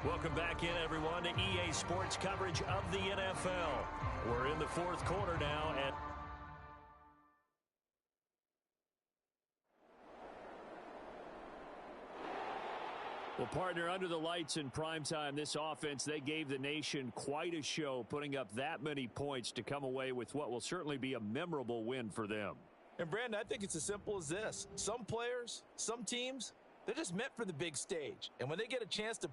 Welcome back in, everyone, to EA Sports coverage of the NFL. We're in the fourth quarter now. Well, partner, under the lights in primetime, this offense, they gave the nation quite a show, putting up that many points to come away with what will certainly be a memorable win for them. And, Brandon, I think it's as simple as this. Some players, some teams, they're just meant for the big stage. And when they get a chance to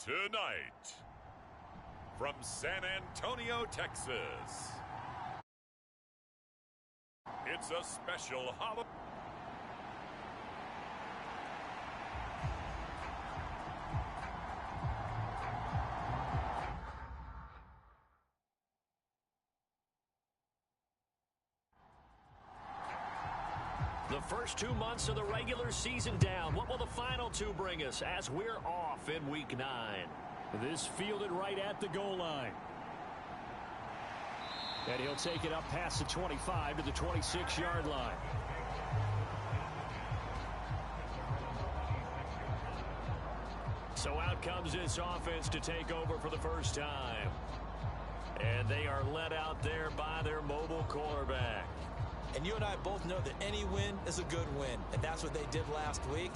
Tonight, from San Antonio, Texas, it's a special holiday. The first 2 months of the regular season down. What will the final two bring us as we're off in Week 9? This fielded right at the goal line. And he'll take it up past the 25 to the 26-yard line. So out comes this offense to take over for the first time. And they are led out there by their mobile quarterback. And you and I both know that any win is a good win, and that's what they did last week.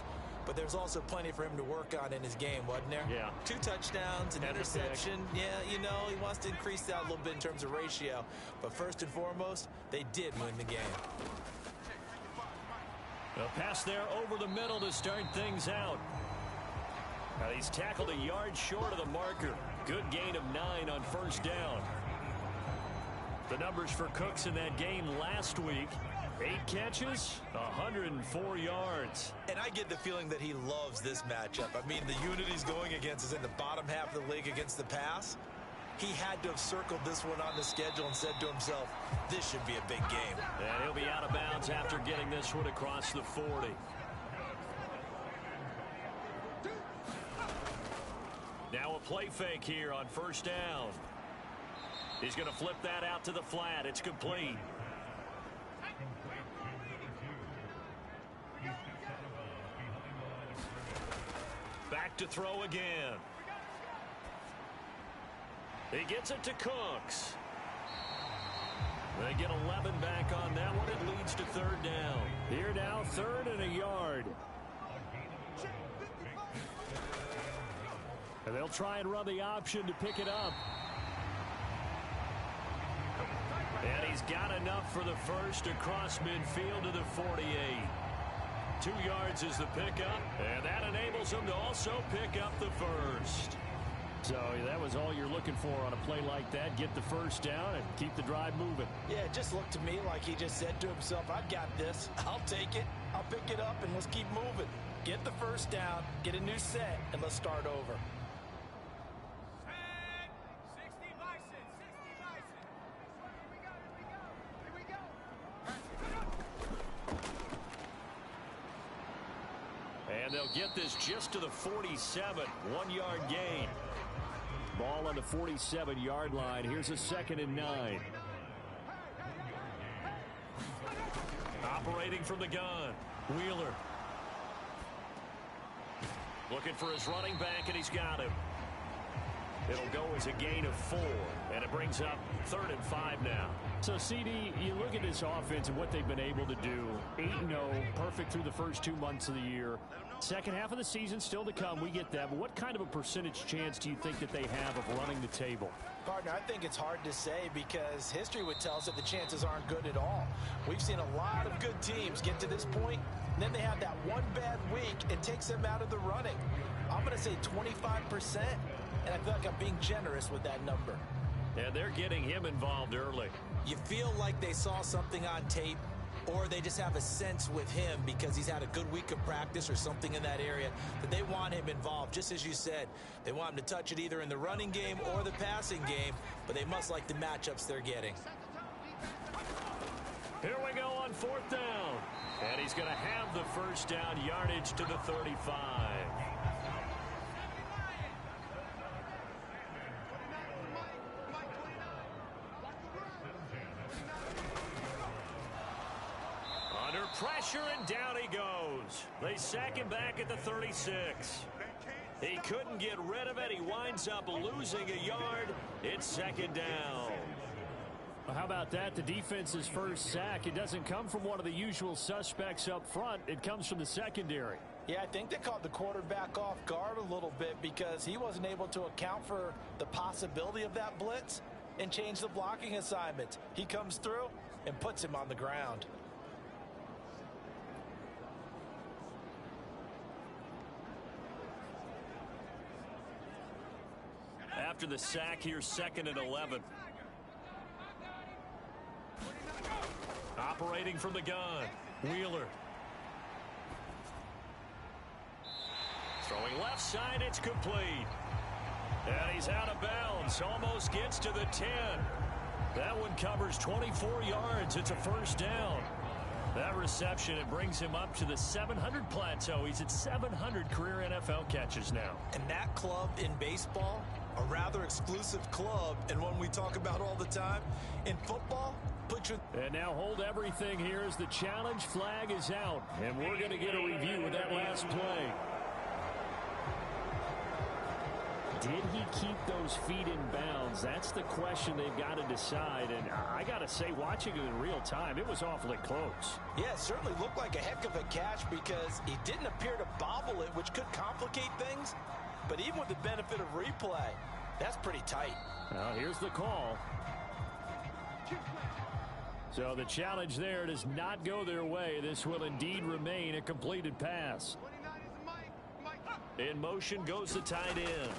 But there's also plenty for him to work on in his game, wasn't there? Yeah. 2 touchdowns, an interception. Yeah, you know, he wants to increase that a little bit in terms of ratio. But first and foremost, they did win the game. A pass there over the middle to start things out. Now he's tackled a yard short of the marker. Good gain of 9 on first down. The numbers for Cooks in that game last week: 8 catches, 104 yards. And I get the feeling that he loves this matchup. I mean, the unit he's going against is in the bottom half of the league against the pass. He had to have circled this one on the schedule and said to himself, this should be a big game. And he'll be out of bounds after getting this one across the 40. Now a play fake here on first down. He's going to flip that out to the flat. It's complete. Back to throw again. He gets it to Cooks. They get 11 back on that one. It leads to third down. Here now, 3rd and a yard. And they'll try and run the option to pick it up. And he's got enough for the first across midfield to the 48. 2 yards is the pickup, and that enables him to also pick up the first. So that was all you're looking for on a play like that. Get the first down and keep the drive moving. Yeah, it just looked to me like he just said to himself, I've got this. I'll take it. I'll pick it up, and let's keep moving. Get the first down, get a new set, and let's start over. And they'll get this just to the 47. 1-yard gain. Ball on the 47-yard line. Here's a 2nd and 9. Operating from the gun. Wheeler. Looking for his running back, and he's got him. It'll go as a gain of 4, and it brings up 3rd and 5 now. So, CD, you look at this offense and what they've been able to do. 8-0, perfect through the first 2 months of the year. Second half of the season still to come. We get that. But what kind of a percentage chance do you think that they have of running the table? Partner, I think it's hard to say because history would tell us that the chances aren't good at all. We've seen a lot of good teams get to this point, and then they have that one bad week. It takes them out of the running. I'm going to say 25%, and I feel like I'm being generous with that number. And they're getting him involved early. You feel like they saw something on tape, or they just have a sense with him because he's had a good week of practice or something in that area that they want him involved. Just as you said, they want him to touch it either in the running game or the passing game, but they must like the matchups they're getting. Here we go on 4th down. And he's going to have the first down, yardage to the 35. Pressure, and down he goes. They sack him back at the 36. He couldn't get rid of it. He winds up losing a yard. It's 2nd down. Well, how about that? The defense's first sack. It doesn't come from one of the usual suspects up front. It comes from the secondary. Yeah, I think they caught the quarterback off guard a little bit because he wasn't able to account for the possibility of that blitz and change the blocking assignment. He comes through and puts him on the ground. after the sack here, 2nd and 11. Operating from the gun, Wheeler. Throwing left side, it's complete. And he's out of bounds, almost gets to the 10. That one covers 24 yards. It's a first down. That reception, it brings him up to the 700 plateau. He's at 700 career NFL catches now. And that club in baseball, a rather exclusive club, and one we talk about all the time. In football, and now hold everything here as the challenge flag is out. And we're going to get a review of that last play. Did he keep those feet in bounds? That's the question they've got to decide. And I got to say, watching it in real time, it was awfully close. Yeah, it certainly looked like a heck of a catch because he didn't appear to bobble it, which could complicate things. But even with the benefit of replay, that's pretty tight. Well, here's the call. So the challenge there does not go their way. This will indeed remain a completed pass. In motion goes the tight end.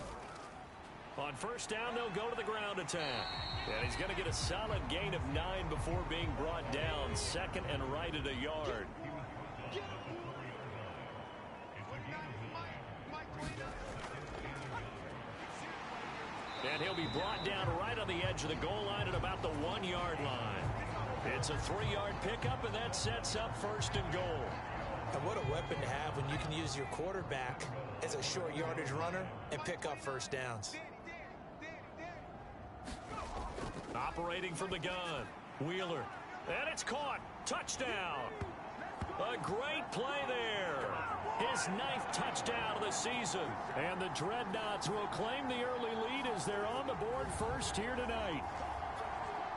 On first down, they'll go to the ground attack. And he's going to get a solid gain of 9 before being brought down. 2nd and right at a yard. And he'll be brought down right on the edge of the goal line at about the 1-yard line. It's a 3-yard pickup, and that sets up 1st and goal. And what a weapon to have when you can use your quarterback as a short yardage runner and pick up first downs. Operating from the gun, Wheeler. And it's caught. Touchdown. A great play there. His 9th touchdown of the season. And the Dreadnoughts will claim the early lead as they're on the board first here tonight.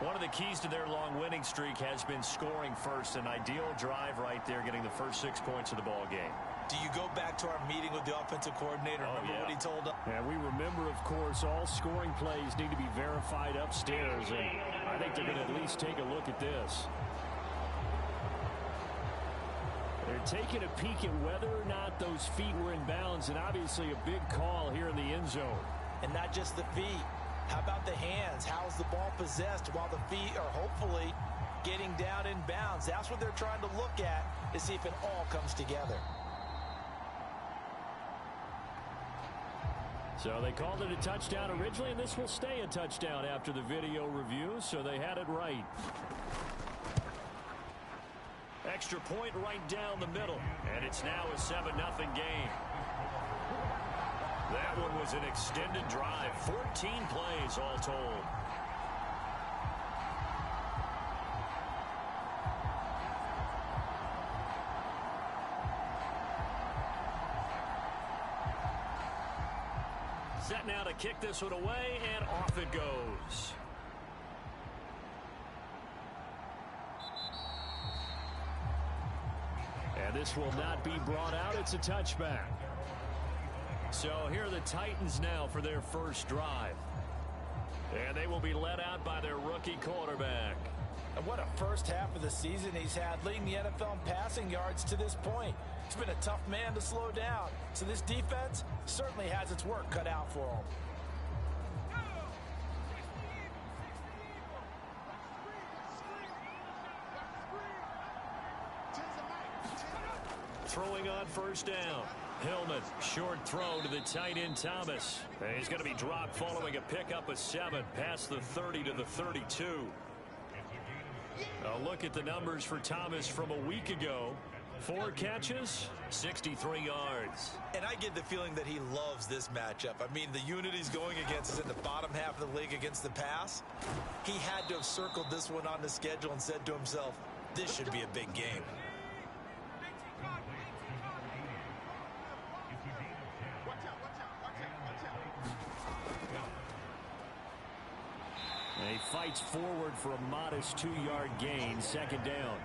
One of the keys to their long winning streak has been scoring first. An ideal drive right there, getting the first 6 points of the ball game. Do you go back to our meeting with the offensive coordinator? Remember what he told us? And we remember, of course, all scoring plays need to be verified upstairs. And I think they're going to at least take a look at this. They're taking a peek at whether or not those feet were in bounds, and obviously a big call here in the end zone. And not just the feet. How about the hands? How's the ball possessed while the feet are hopefully getting down in bounds? That's what they're trying to look at to see if it all comes together. So they called it a touchdown originally, and this will stay a touchdown after the video review, so they had it right. Extra point right down the middle, and it's now a 7-0 game. That one was an extended drive, 14 plays all told. Set now to kick this one away, and off it goes. And this will not be brought out. It's a touchback. So here are the Titans now for their first drive. And they will be led out by their rookie quarterback. And what a first half of the season he's had, leading the NFL in passing yards to this point. He's been a tough man to slow down. So this defense certainly has its work cut out for him. Throwing on first down. Hillman, short throw to the tight end Thomas. And he's going to be dropped following a pickup of 7 past the 30 to the 32. A look at the numbers for Thomas from a week ago. 4 catches, 63 yards. And I get the feeling that he loves this matchup. I mean, the unit he's going against is in the bottom half of the league against the pass. He had to have circled this one on the schedule and said to himself, this should be a big game. And he fights forward for a modest 2-yard gain, second down.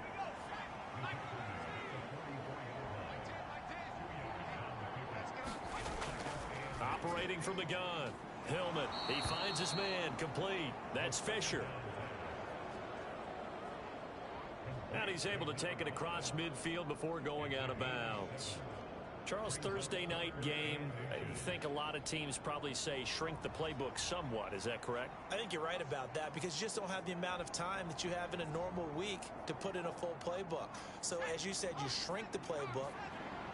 Operating from the gun. Hillman, he finds his man, complete. That's Fisher. And he's able to take it across midfield before going out of bounds. Charles, Thursday night game, think a lot of teams probably say shrink the playbook somewhat. Is that correct? I think you're right about that because you just don't have the amount of time that you have in a normal week to put in a full playbook. So as you said, you shrink the playbook,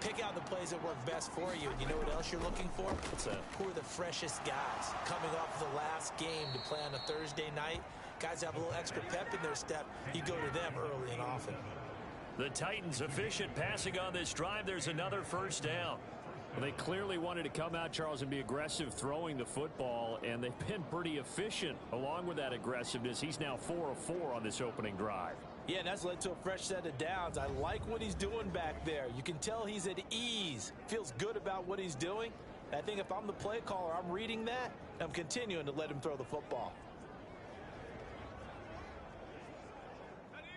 pick out the plays that work best for you. And you know what else you're looking for? What's that? Who are the freshest guys coming off the last game to play on a Thursday night? Guys have a little extra pep in their step. You go to them early and often. The Titans efficient passing on this drive. There's another first down. Well, they clearly wanted to come out, Charles, and be aggressive throwing the football, and they've been pretty efficient along with that aggressiveness. He's now 4 of 4 on this opening drive. Yeah, and that's led to a fresh set of downs. I like what he's doing back there. You can tell he's at ease, feels good about what he's doing. I think if I'm the play caller, I'm reading that, and I'm continuing to let him throw the football.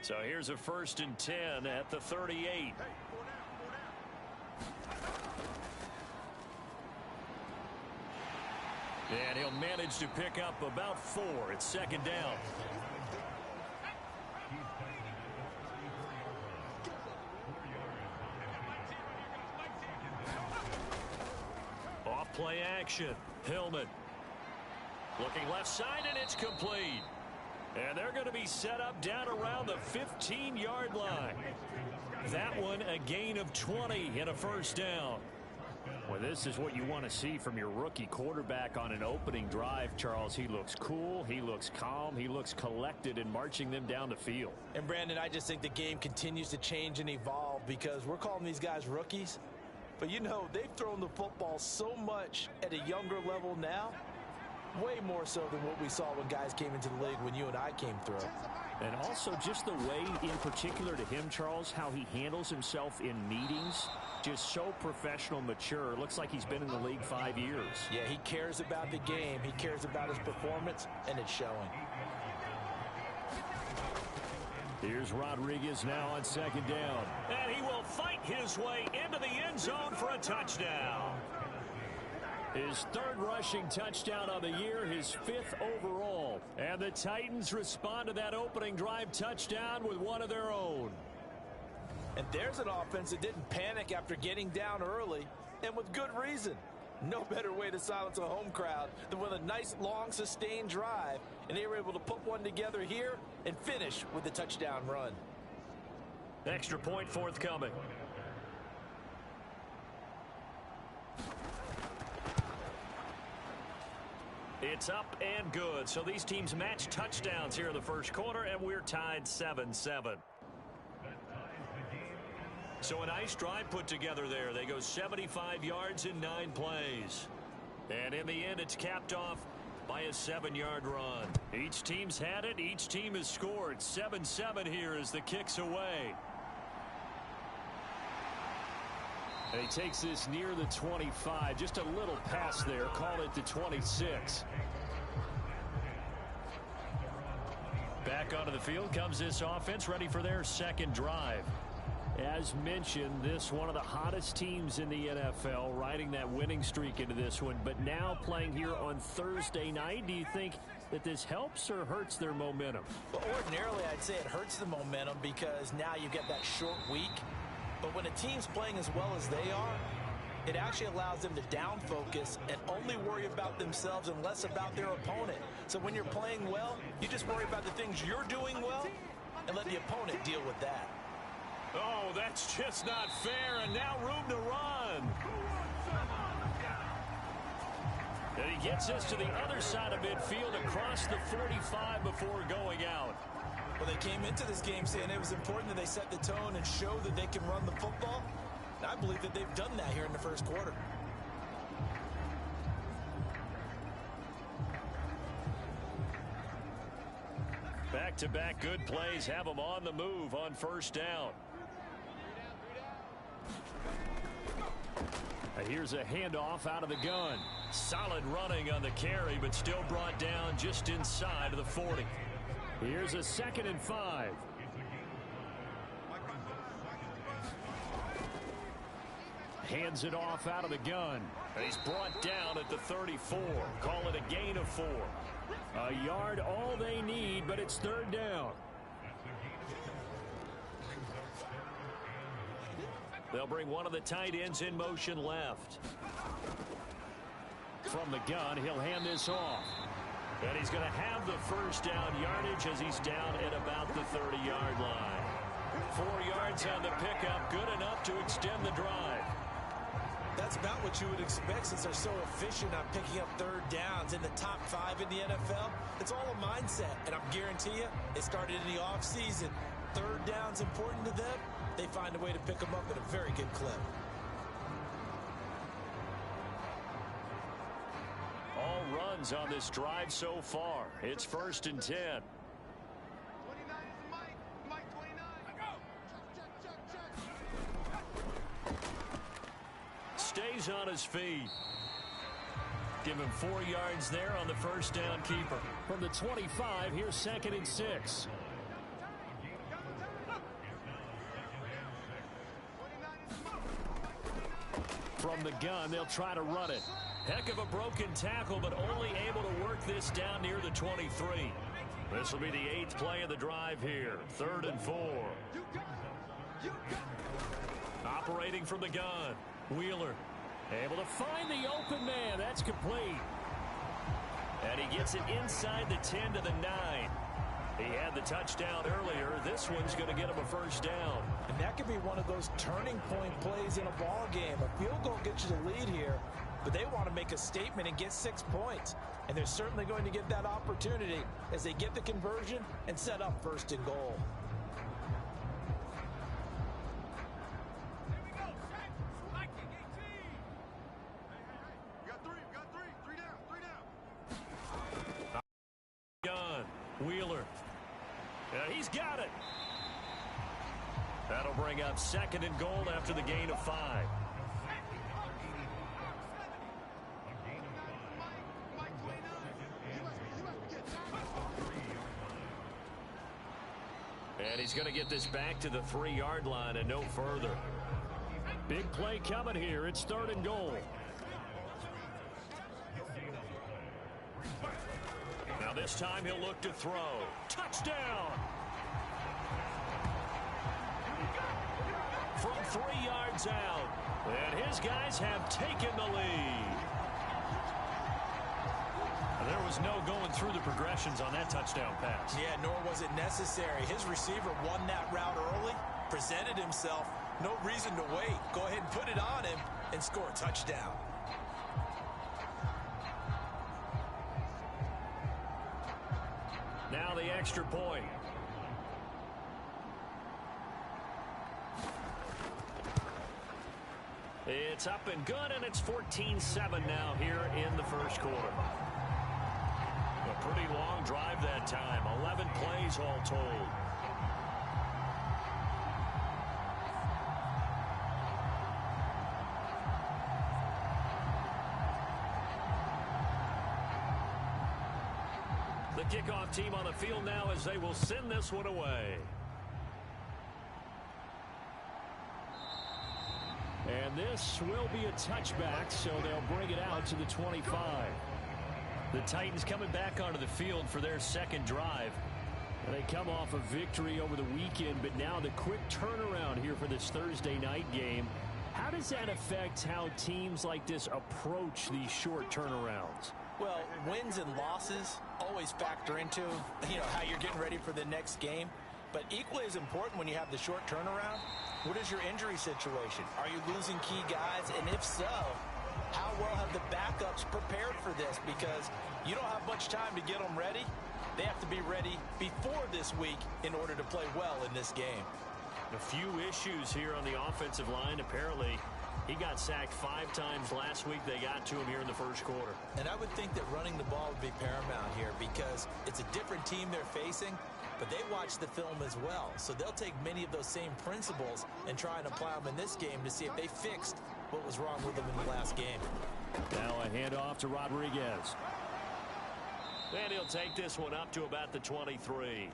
So here's a 1st and 10 at the 38. And he'll manage to pick up about 4. It's 2nd down. Off play action. Hillman. Looking left side, and it's complete. And they're going to be set up down around the 15-yard line. That one a gain of 20 and a 1st down. Well, this is what you want to see from your rookie quarterback on an opening drive, Charles. He looks cool. He looks calm. He looks collected in marching them down the field. And, Brandon, I just think the game continues to change and evolve because we're calling these guys rookies. But, you know, they've thrown the football so much at a younger level now. Way more so than what we saw when guys came into the league when you and I came through. And also just the way in particular to him, Charles, how he handles himself in meetings. Just so professional, mature. Looks like he's been in the league 5 years. Yeah, he cares about the game. He cares about his performance, and it's showing. Here's Rodriguez now on 2nd down. And he will fight his way into the end zone for a touchdown. His 3rd rushing touchdown of the year, his 5th overall. And the Titans respond to that opening drive touchdown with one of their own. And there's an offense that didn't panic after getting down early, and with good reason. No better way to silence a home crowd than with a nice, long, sustained drive. And they were able to put one together here and finish with a touchdown run. Extra point forthcoming. It's up and good. So these teams match touchdowns here in the 1st quarter, and we're tied 7-7. So a nice drive put together there. They go 75 yards in 9 plays. And in the end, it's capped off by a 7-yard run. Each team's had it. Each team has scored. 7-7 here as the kick's away. And he takes this near the 25. Just a little pass there. Call it the 26. Back onto the field comes this offense, ready for their 2nd drive. As mentioned, this one of the hottest teams in the NFL, riding that winning streak into this one, but now playing here on Thursday night. Do you think that this helps or hurts their momentum? Well, ordinarily, I'd say it hurts the momentum because now you get that short week. But when a team's playing as well as they are, it actually allows them to down focus and only worry about themselves and less about their opponent. So when you're playing well, you just worry about the things you're doing well and let the opponent deal with that. Oh, that's just not fair, and now room to run. And he gets us to the other side of midfield across the 45 before going out. Well, they came into this game saying it was important that they set the tone and show that they can run the football. And I believe that they've done that here in the 1st quarter. Back-to-back good plays have them on the move on 1st down. Here's a handoff out of the gun. Solid running on the carry, but still brought down just inside of the 40. Here's a 2nd and 5. Hands it off out of the gun. He's brought down at the 34. Call it a gain of 4. A yard all they need, but it's 3rd down. They'll bring one of the tight ends in motion left. From the gun, he'll hand this off. And he's going to have the first down yardage as he's down at about the 30-yard line. 4 yards on the pickup, good enough to extend the drive. That's about what you would expect since they're so efficient on picking up third downs in the top 5 in the NFL. It's all a mindset, and I guarantee you, it started in the offseason. Third down's important to them. They find a way to pick them up at a very good clip. All runs on this drive so far. It's 1st and 10. 29 is Mike 29. Stays on his feet. Give him 4 yards there on the first down keeper. From the 25, here's 2nd and 6. From the gun, they'll try to run it. Heck of a broken tackle, but only able to work this down near the 23. This will be the 8th play of the drive here. 3rd and 4. Operating from the gun. Wheeler able to find the open man. That's complete. And he gets it inside the 10 to the 9. He had the touchdown earlier. This one's going to get him a first down. And that could be one of those turning point plays in a ball game. A field goal gets you the lead here, but they want to make a statement and get 6 points. And they're certainly going to get that opportunity as they get the conversion and set up 1st and goal. Wheeler. And he's got it. That'll bring up 2nd and goal after the gain of 5. And he's going to get this back to the 3-yard line and no further. Big play coming here. It's 3rd and goal. Now this time he'll look to throw. Touchdown! From 3 yards out. And his guys have taken the lead. There was no going through the progressions on that touchdown pass. Yeah, nor was it necessary. His receiver won that route early, presented himself. No reason to wait. Go ahead and put it on him and score a touchdown. Now the extra point. It's up and good, and it's 14-7 now here in the first quarter. A pretty long drive that time. 11 plays all told. The kickoff team on the field now as they will send this one away. And this will be a touchback, so they'll bring it out to the 25. The Titans coming back onto the field for their second drive. And they come off a victory over the weekend, but now the quick turnaround here for this Thursday night game. How does that affect how teams like this approach these short turnarounds? Well, wins and losses always factor into, how you're getting ready for the next game. But equally as important when you have the short turnaround, what is your injury situation? Are you losing key guys? And if so, how well have the backups prepared for this? Because you don't have much time to get them ready. They have to be ready before this week in order to play well in this game. A few issues here on the offensive line. Apparently, he got sacked 5 times last week. They got to him here in the first quarter. And I would think that running the ball would be paramount here because it's a different team they're facing, but they watch the film as well. So they'll take many of those same principles and try and apply them in this game to see if they fixed what was wrong with them in the last game. Now a handoff to Rodriguez. And he'll take this one up to about the 23.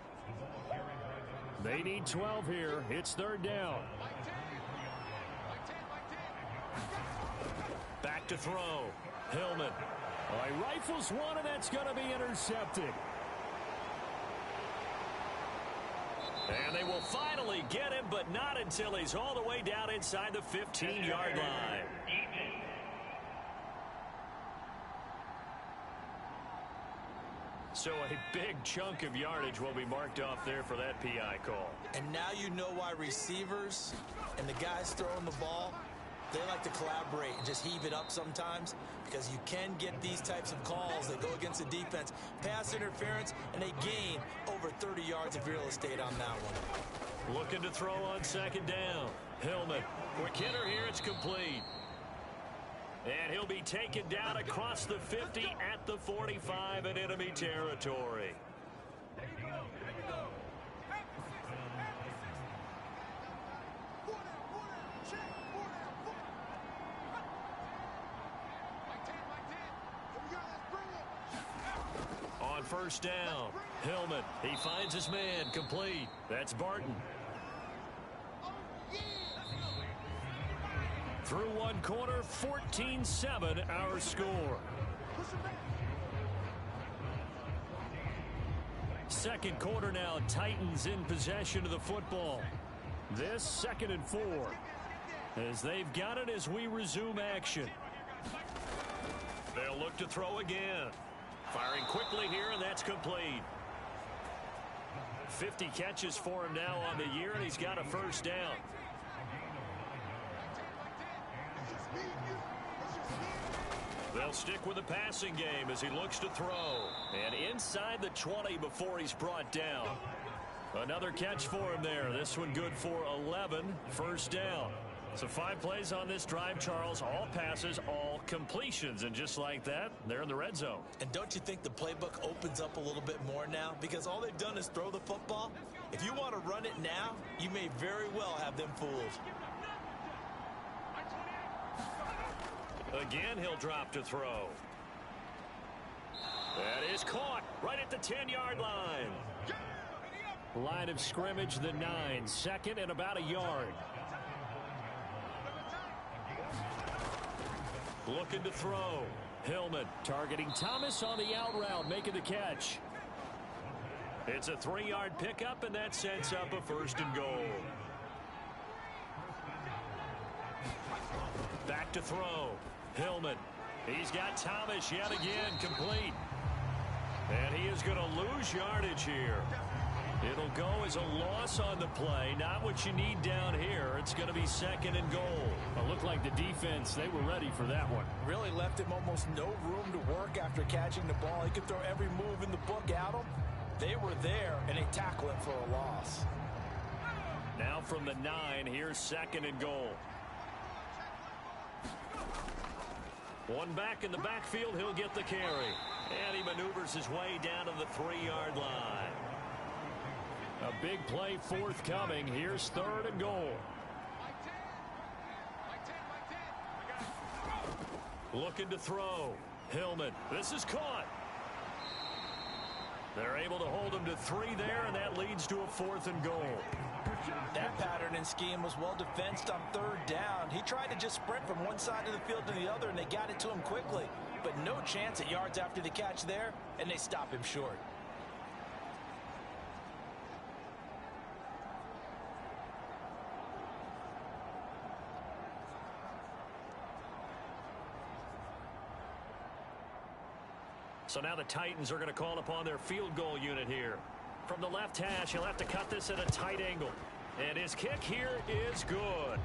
They need 12 here. It's 3rd down. Back to throw. Hillman. He rifles one, and that's going to be intercepted. And they will finally get him, but not until he's all the way down inside the 15-yard line. So a big chunk of yardage will be marked off there for that PI call. And now you know why receivers and the guys throwing the ball, they like to collaborate and just heave it up sometimes, because you can get these types of calls that go against the defense. Pass interference, and they gain over 30 yards of real estate on that one. Looking to throw on second down. Hillman. Quick hitter here. It's complete. And he'll be taken down across the 50 at the 45 in enemy territory. On first down, Hillman. He finds his man. Complete. That's Barton. Through one quarter, 14-7 our score. Second quarter now, Titans in possession of the football. This 2nd and 4. As they've got it as we resume action. They'll look to throw again. Firing quickly here, and that's complete. 50 catches for him now on the year, and he's got a first down. They'll stick with the passing game as he looks to throw. And inside the 20 before he's brought down. Another catch for him there. This one good for 11. First down. So 5 plays on this drive, Charles. All passes, all completions. And just like that, they're in the red zone. And don't you think the playbook opens up a little bit more now? Because all they've done is throw the football. If you want to run it now, you may very well have them fooled. Again, he'll drop to throw. That is caught right at the 10-yard line. Line of scrimmage, the 9. 2nd and about a yard. Looking to throw. Hillman targeting Thomas on the out route, making the catch. It's a 3-yard pickup, and that sets up a 1st and goal. Back to throw. Hillman. He's got Thomas yet again, complete. And he is going to lose yardage here. It'll go as a loss on the play. Not what you need down here. It's going to be 2nd and goal. It looked like the defense, they were ready for that one. Really left him almost no room to work after catching the ball. He could throw every move in the book at him. They were there, and they tackle him for a loss. Now from the 9, here's 2nd and goal. One back in the backfield, he'll get the carry. And he maneuvers his way down to the 3-yard line. A big play forthcoming. Here's 3rd and goal. Looking to throw. Hillman. This is caught. They're able to hold him to 3 there, and that leads to a 4th and goal. That pattern and scheme was well defensed on 3rd down. He tried to just sprint from one side of the field to the other, and they got it to him quickly. But no chance at yards after the catch there, and they stop him short. So now the Titans are going to call upon their field goal unit here. From the left hash, he'll have to cut this at a tight angle. And his kick here is good.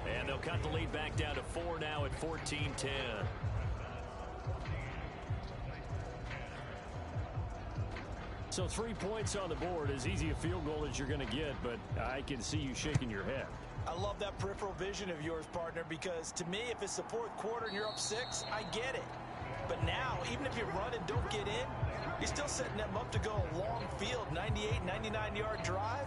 And they'll cut the lead back down to 4 now at 14-10. So 3 points on the board, as easy a field goal as you're going to get, but I can see you shaking your head. I love that peripheral vision of yours, partner, because to me, if it's the 4th quarter and you're up 6, I get it. But now, even if you run and don't get in, you're still setting them up to go a long field, 98, 99-yard drive.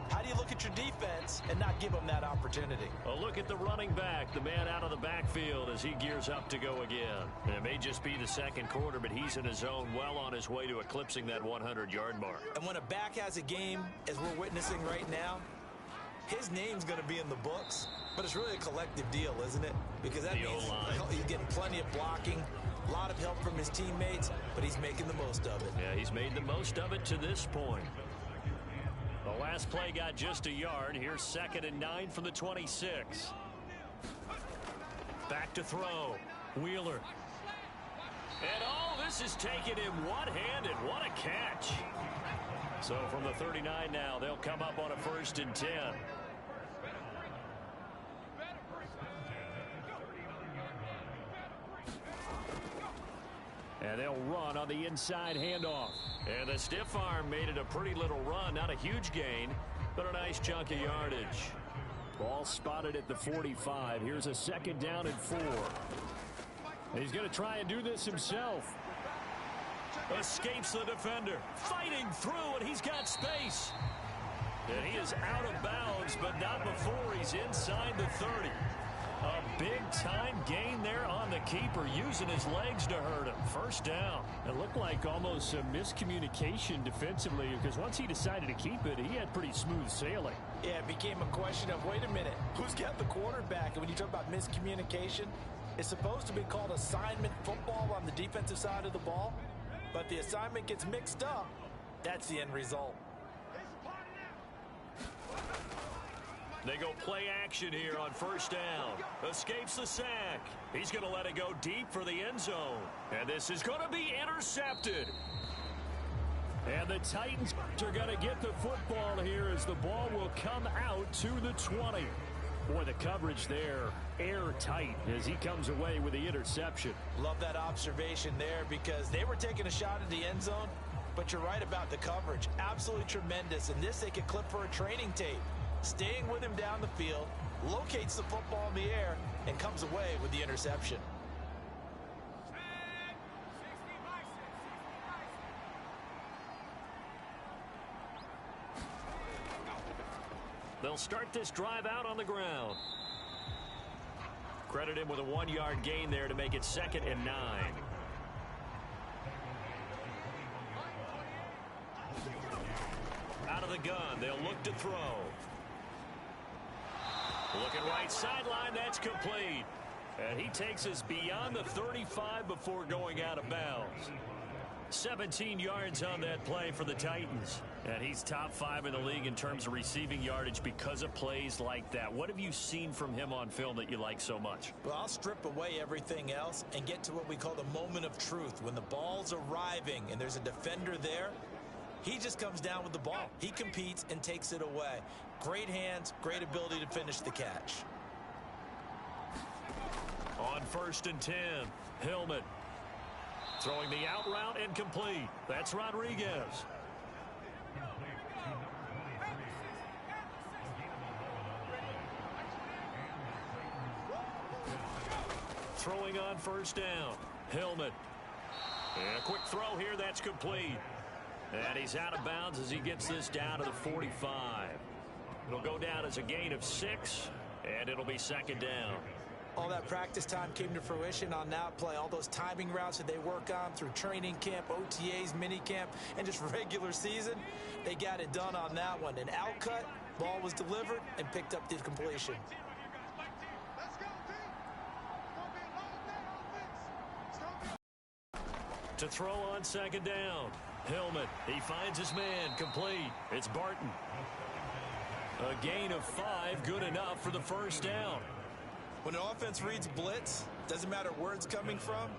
How do you look at your defense and not give them that opportunity? A look at the running back, the man out of the backfield as he gears up to go again. It may just be the 2nd quarter, but he's in his zone, well on his way to eclipsing that 100-yard mark. And when a back has a game, as we're witnessing right now, his name's going to be in the books, but it's really a collective deal, isn't it? Because that means he's getting plenty of blocking, a lot of help from his teammates, but he's making the most of it. Yeah, he's made the most of it to this point. The last play got just a yard. Here's 2nd and 9 from the 26. Back to throw. Wheeler. And oh, This is taking him one-handed. What a catch. So from the 39 now, they'll come up on a 1st and 10. And they'll run on the inside handoff. And the stiff arm made it a pretty little run. Not a huge gain, but a nice chunk of yardage. Ball spotted at the 45. Here's a 2nd down and 4. And he's going to try and do this himself. Escapes the defender. Fighting through, and he's got space. And he is out of bounds, but not before he's inside the 30. A big-time gain there on the keeper, using his legs to hurt him. 1st down. It looked like almost a miscommunication defensively, because once he decided to keep it, he had pretty smooth sailing. Yeah, it became a question of, wait a minute, who's got the quarterback? And when you talk about miscommunication, it's supposed to be called assignment football on the defensive side of the ball, but the assignment gets mixed up. That's the end result. They go play action here on 1st down. Escapes the sack. He's going to let it go deep for the end zone. And this is going to be intercepted. And the Titans are going to get the football here as the ball will come out to the 20. Boy, the coverage there, airtight as he comes away with the interception. Love that observation there because they were taking a shot at the end zone, but you're right about the coverage. Absolutely tremendous. And this they could clip for a training tape. Staying with him down the field, locates the football in the air, and comes away with the interception. They'll start this drive out on the ground. Credit him with a 1-yard gain there to make it 2nd and 9. Out of the gun, they'll look to throw. Looking right sideline, that's complete. And he takes us beyond the 35 before going out of bounds. 17 yards on that play for the Titans. And he's top 5 in the league in terms of receiving yardage because of plays like that. What have you seen from him on film that you like so much? Well, I'll strip away everything else and get to what we call the moment of truth. When the ball's arriving and there's a defender there, he just comes down with the ball. He competes and takes it away. Great hands, great ability to finish the catch. On 1st and 10, Hillman throwing the out route and complete. That's Rodriguez. Throwing on 1st down, Hillman. And a quick throw here, that's complete. And he's out of bounds as he gets this down to the 45. It'll go down as a gain of 6, and it'll be 2nd down. All that practice time came to fruition on that play. All those timing routes that they work on through training camp, OTAs, minicamp, and just regular season, they got it done on that one. An outcut, ball was delivered, and picked up the completion. To throw on 2nd down, Hillman. He finds his man, complete. It's Barton. A gain of 5, good enough for the 1st down. When an offense reads blitz, doesn't matter where it's coming from,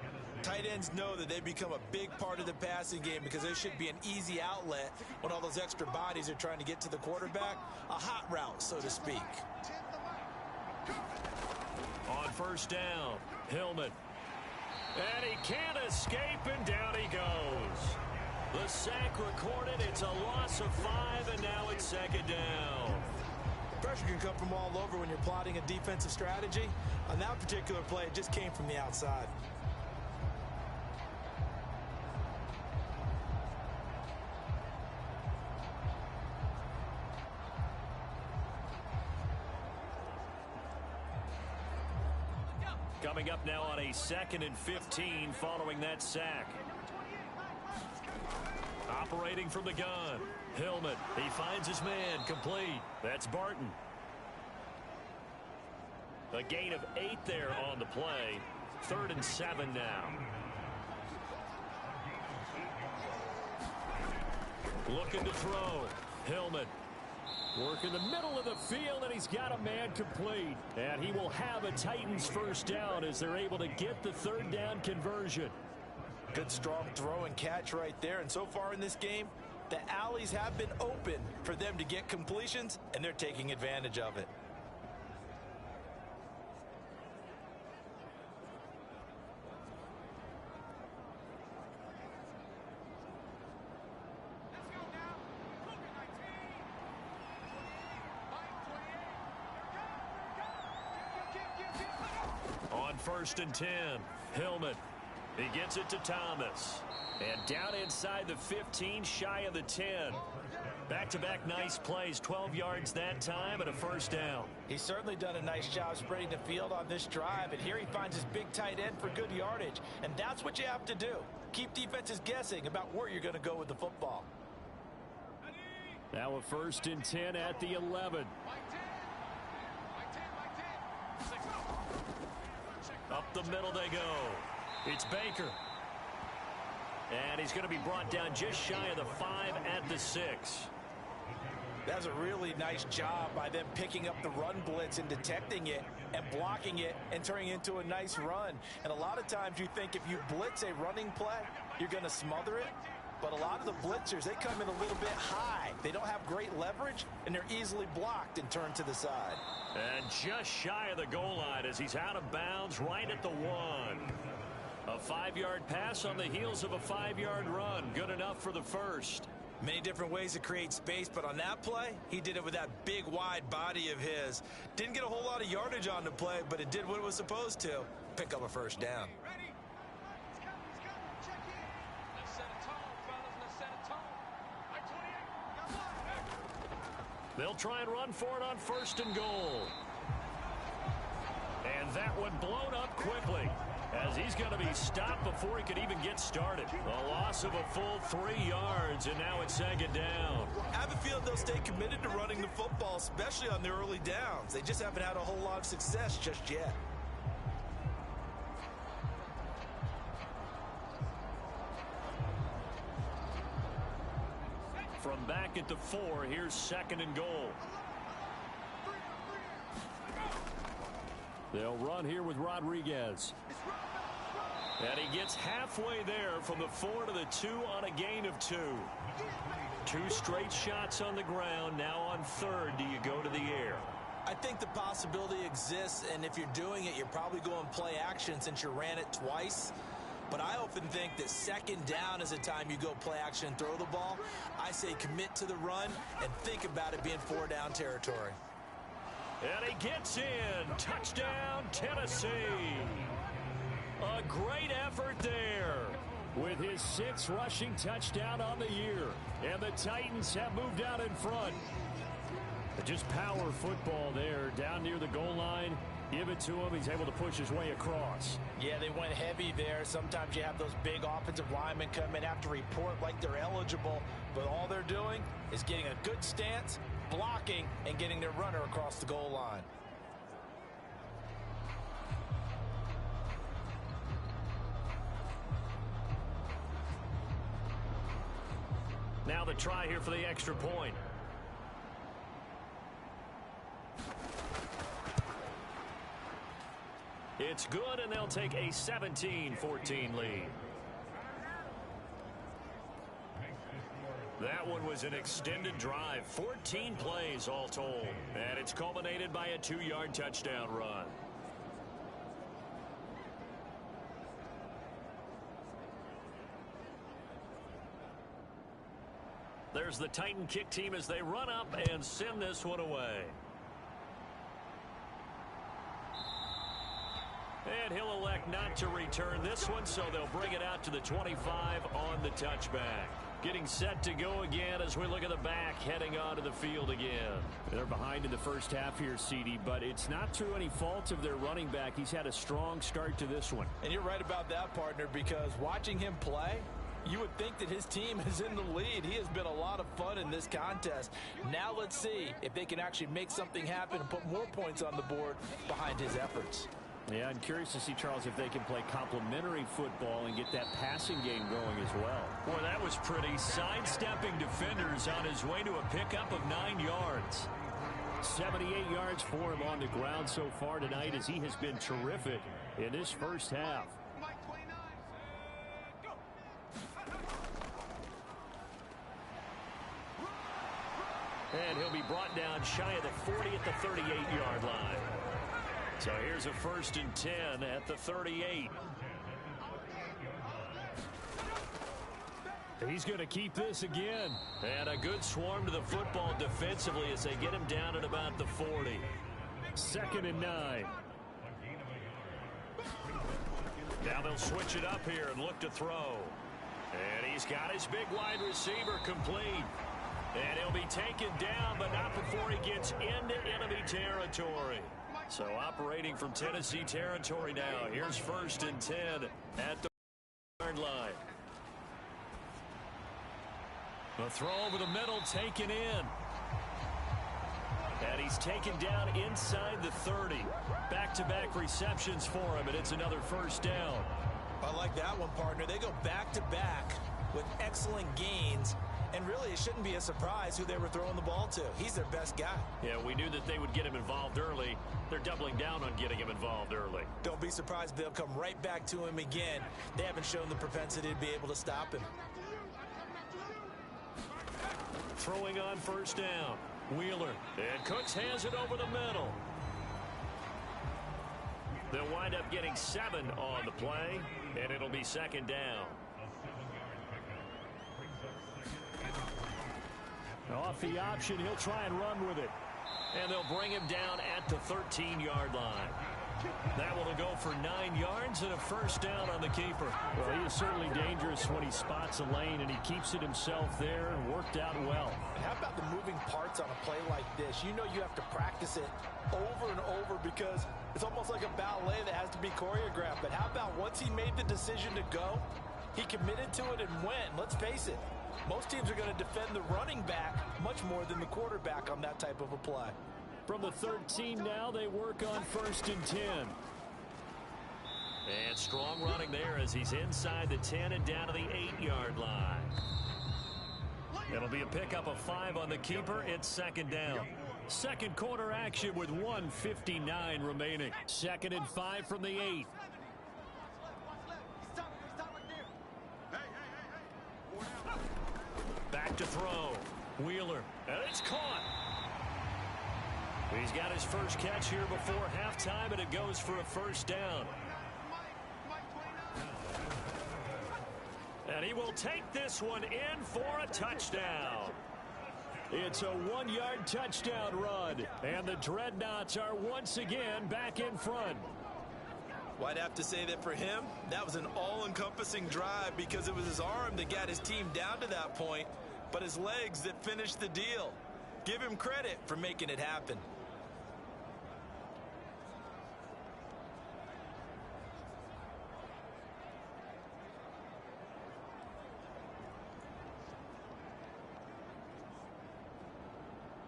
tight ends know that they become a big part of the passing game because there should be an easy outlet when all those extra bodies are trying to get to the quarterback. A hot route, so to speak. On 1st down, Hillman. And he can't escape, and down he goes. The sack recorded. It's a loss of 5, and now it's 2nd down. Pressure can come from all over when you're plotting a defensive strategy. On that particular play, it just came from the outside. Coming up now on a 2nd and 15 following that sack. Operating from the gun, Hillman. He finds his man, complete. That's Barton. A gain of 8 there on the play. 3rd and 7 now. Looking to throw, Hillman. Work in the middle of the field, and he's got a man complete. And he will have a Titans 1st down as they're able to get the 3rd down conversion. Good strong throw and catch right there. And so far in this game, the alleys have been open for them to get completions, and they're taking advantage of it. On 1st and 10, Hillman. He gets it to Thomas. And down inside the 15, shy of the 10. Back-to-back nice plays, 12 yards that time and a first down. He's certainly done a nice job spreading the field on this drive, and here he finds his big tight end for good yardage. And that's what you have to do. Keep defenses guessing about where you're going to go with the football. Now a 1st and 10 at the 11. Up the middle they go. It's Baker. And he's going to be brought down just shy of the 5 at the 6. That's a really nice job by them picking up the run blitz and detecting it and blocking it and turning it into a nice run. And a lot of times you think if you blitz a running play, you're going to smother it. But a lot of the blitzers, they come in a little bit high. They don't have great leverage, and they're easily blocked and turned to the side. And just shy of the goal line as he's out of bounds right at the 1. A 5-yard pass on the heels of a 5-yard run. Good enough for the first. Many different ways to create space, but on that play, he did it with that big, wide body of his. Didn't get a whole lot of yardage on the play, but it did what it was supposed to. Pick up a first down. They'll try and run for it on 1st and goal. And that one blown up quickly as he's going to be stopped before he could even get started. A loss of a full 3 yards, and now it's 2nd down. I have a feeling they'll stay committed to running the football, especially on the early downs. They just haven't had a whole lot of success just yet. From back at the 4, here's 2nd and goal. They'll run here with Rodriguez. And he gets halfway there from the 4 to the 2 on a gain of 2. 2 straight shots on the ground. Now on 3rd, do you go to the air? I think the possibility exists, and if you're doing it, you're probably going play action since you ran it twice. But I often think that 2nd down is a time you go play action and throw the ball. I say commit to the run and think about it being 4-down territory. And he gets in. Touchdown, Tennessee. A great effort there with his 6th rushing touchdown on the year. And the Titans have moved out in front. Just power football there down near the goal line. Give it to him. He's able to push his way across. Yeah, they went heavy there. Sometimes you have those big offensive linemen come in, have to report like they're eligible, but all they're doing is getting a good stance, blocking, and getting their runner across the goal line. Now the try here for the extra point. It's good, and they'll take a 17-14 lead. That one was an extended drive, 14 plays all told, and it's culminated by a 2-yard touchdown run. There's the Titan kick team as they run up and send this one away. And he'll elect not to return this one, so they'll bring it out to the 25 on the touchback. Getting set to go again as we look at the back, heading onto the field again. They're behind in the first half here, CD, but it's not through any fault of their running back. He's had a strong start to this one. And you're right about that, partner, because watching him play, you would think that his team is in the lead. He has been a lot of fun in this contest. Now let's see if they can actually make something happen and put more points on the board behind his efforts. Yeah, I'm curious to see, Charles, if they can play complementary football and get that passing game going as well. Boy, that was pretty. Sidestepping defenders on his way to a pickup of 9 yards. 78 yards for him on the ground so far tonight as he has been terrific in this first half. And he'll be brought down shy of the 40 at the 38-yard line. So here's a 1st and 10 at the 38. He's going to keep this again. And a good swarm to the football defensively as they get him down at about the 40. 2nd and 9. Now they'll switch it up here and look to throw. And he's got his big wide receiver complete. And he'll be taken down, but not before he gets into enemy territory. So operating from Tennessee territory now. Here's 1st and 10 at the yard line. The throw over the middle taken in. And he's taken down inside the 30. Back-to-back receptions for him, and it's another 1st down. I like that one, partner. They go back-to-back with excellent gains. And really, it shouldn't be a surprise who they were throwing the ball to. He's their best guy. Yeah, we knew that they would get him involved early. They're doubling down on getting him involved early. Don't be surprised they'll come right back to him again. They haven't shown the propensity to be able to stop him. Throwing on 1st down. Wheeler. And Cooks has it over the middle. They'll wind up getting 7 on the play, and it'll be 2nd down. Off the option, he'll try and run with it. And they'll bring him down at the 13-yard line. That one will go for 9 yards and a 1st down on the keeper. Well, he is certainly dangerous when he spots a lane, and he keeps it himself there and worked out well. And how about the moving parts on a play like this? You know you have to practice it over and over because it's almost like a ballet that has to be choreographed. But how about once he made the decision to go, he committed to it and went. Let's face it, most teams are going to defend the running back much more than the quarterback on that type of a play. From the 13 now, they work on 1st and 10. And strong running there as he's inside the 10 and down to the 8-yard line. It'll be a pickup of 5 on the keeper. It's 2nd down. 2nd quarter action with 1:59 remaining. 2nd and 5 from the 8. Back to throw. Wheeler. And it's caught. He's got his first catch here before halftime, and it goes for a 1st down. And he will take this one in for a touchdown. It's a 1-yard touchdown run, and the Dreadnoughts are once again back in front. Well, I'd have to say that for him, that was an all-encompassing drive because it was his arm that got his team down to that point, but his legs that finished the deal. Give him credit for making it happen.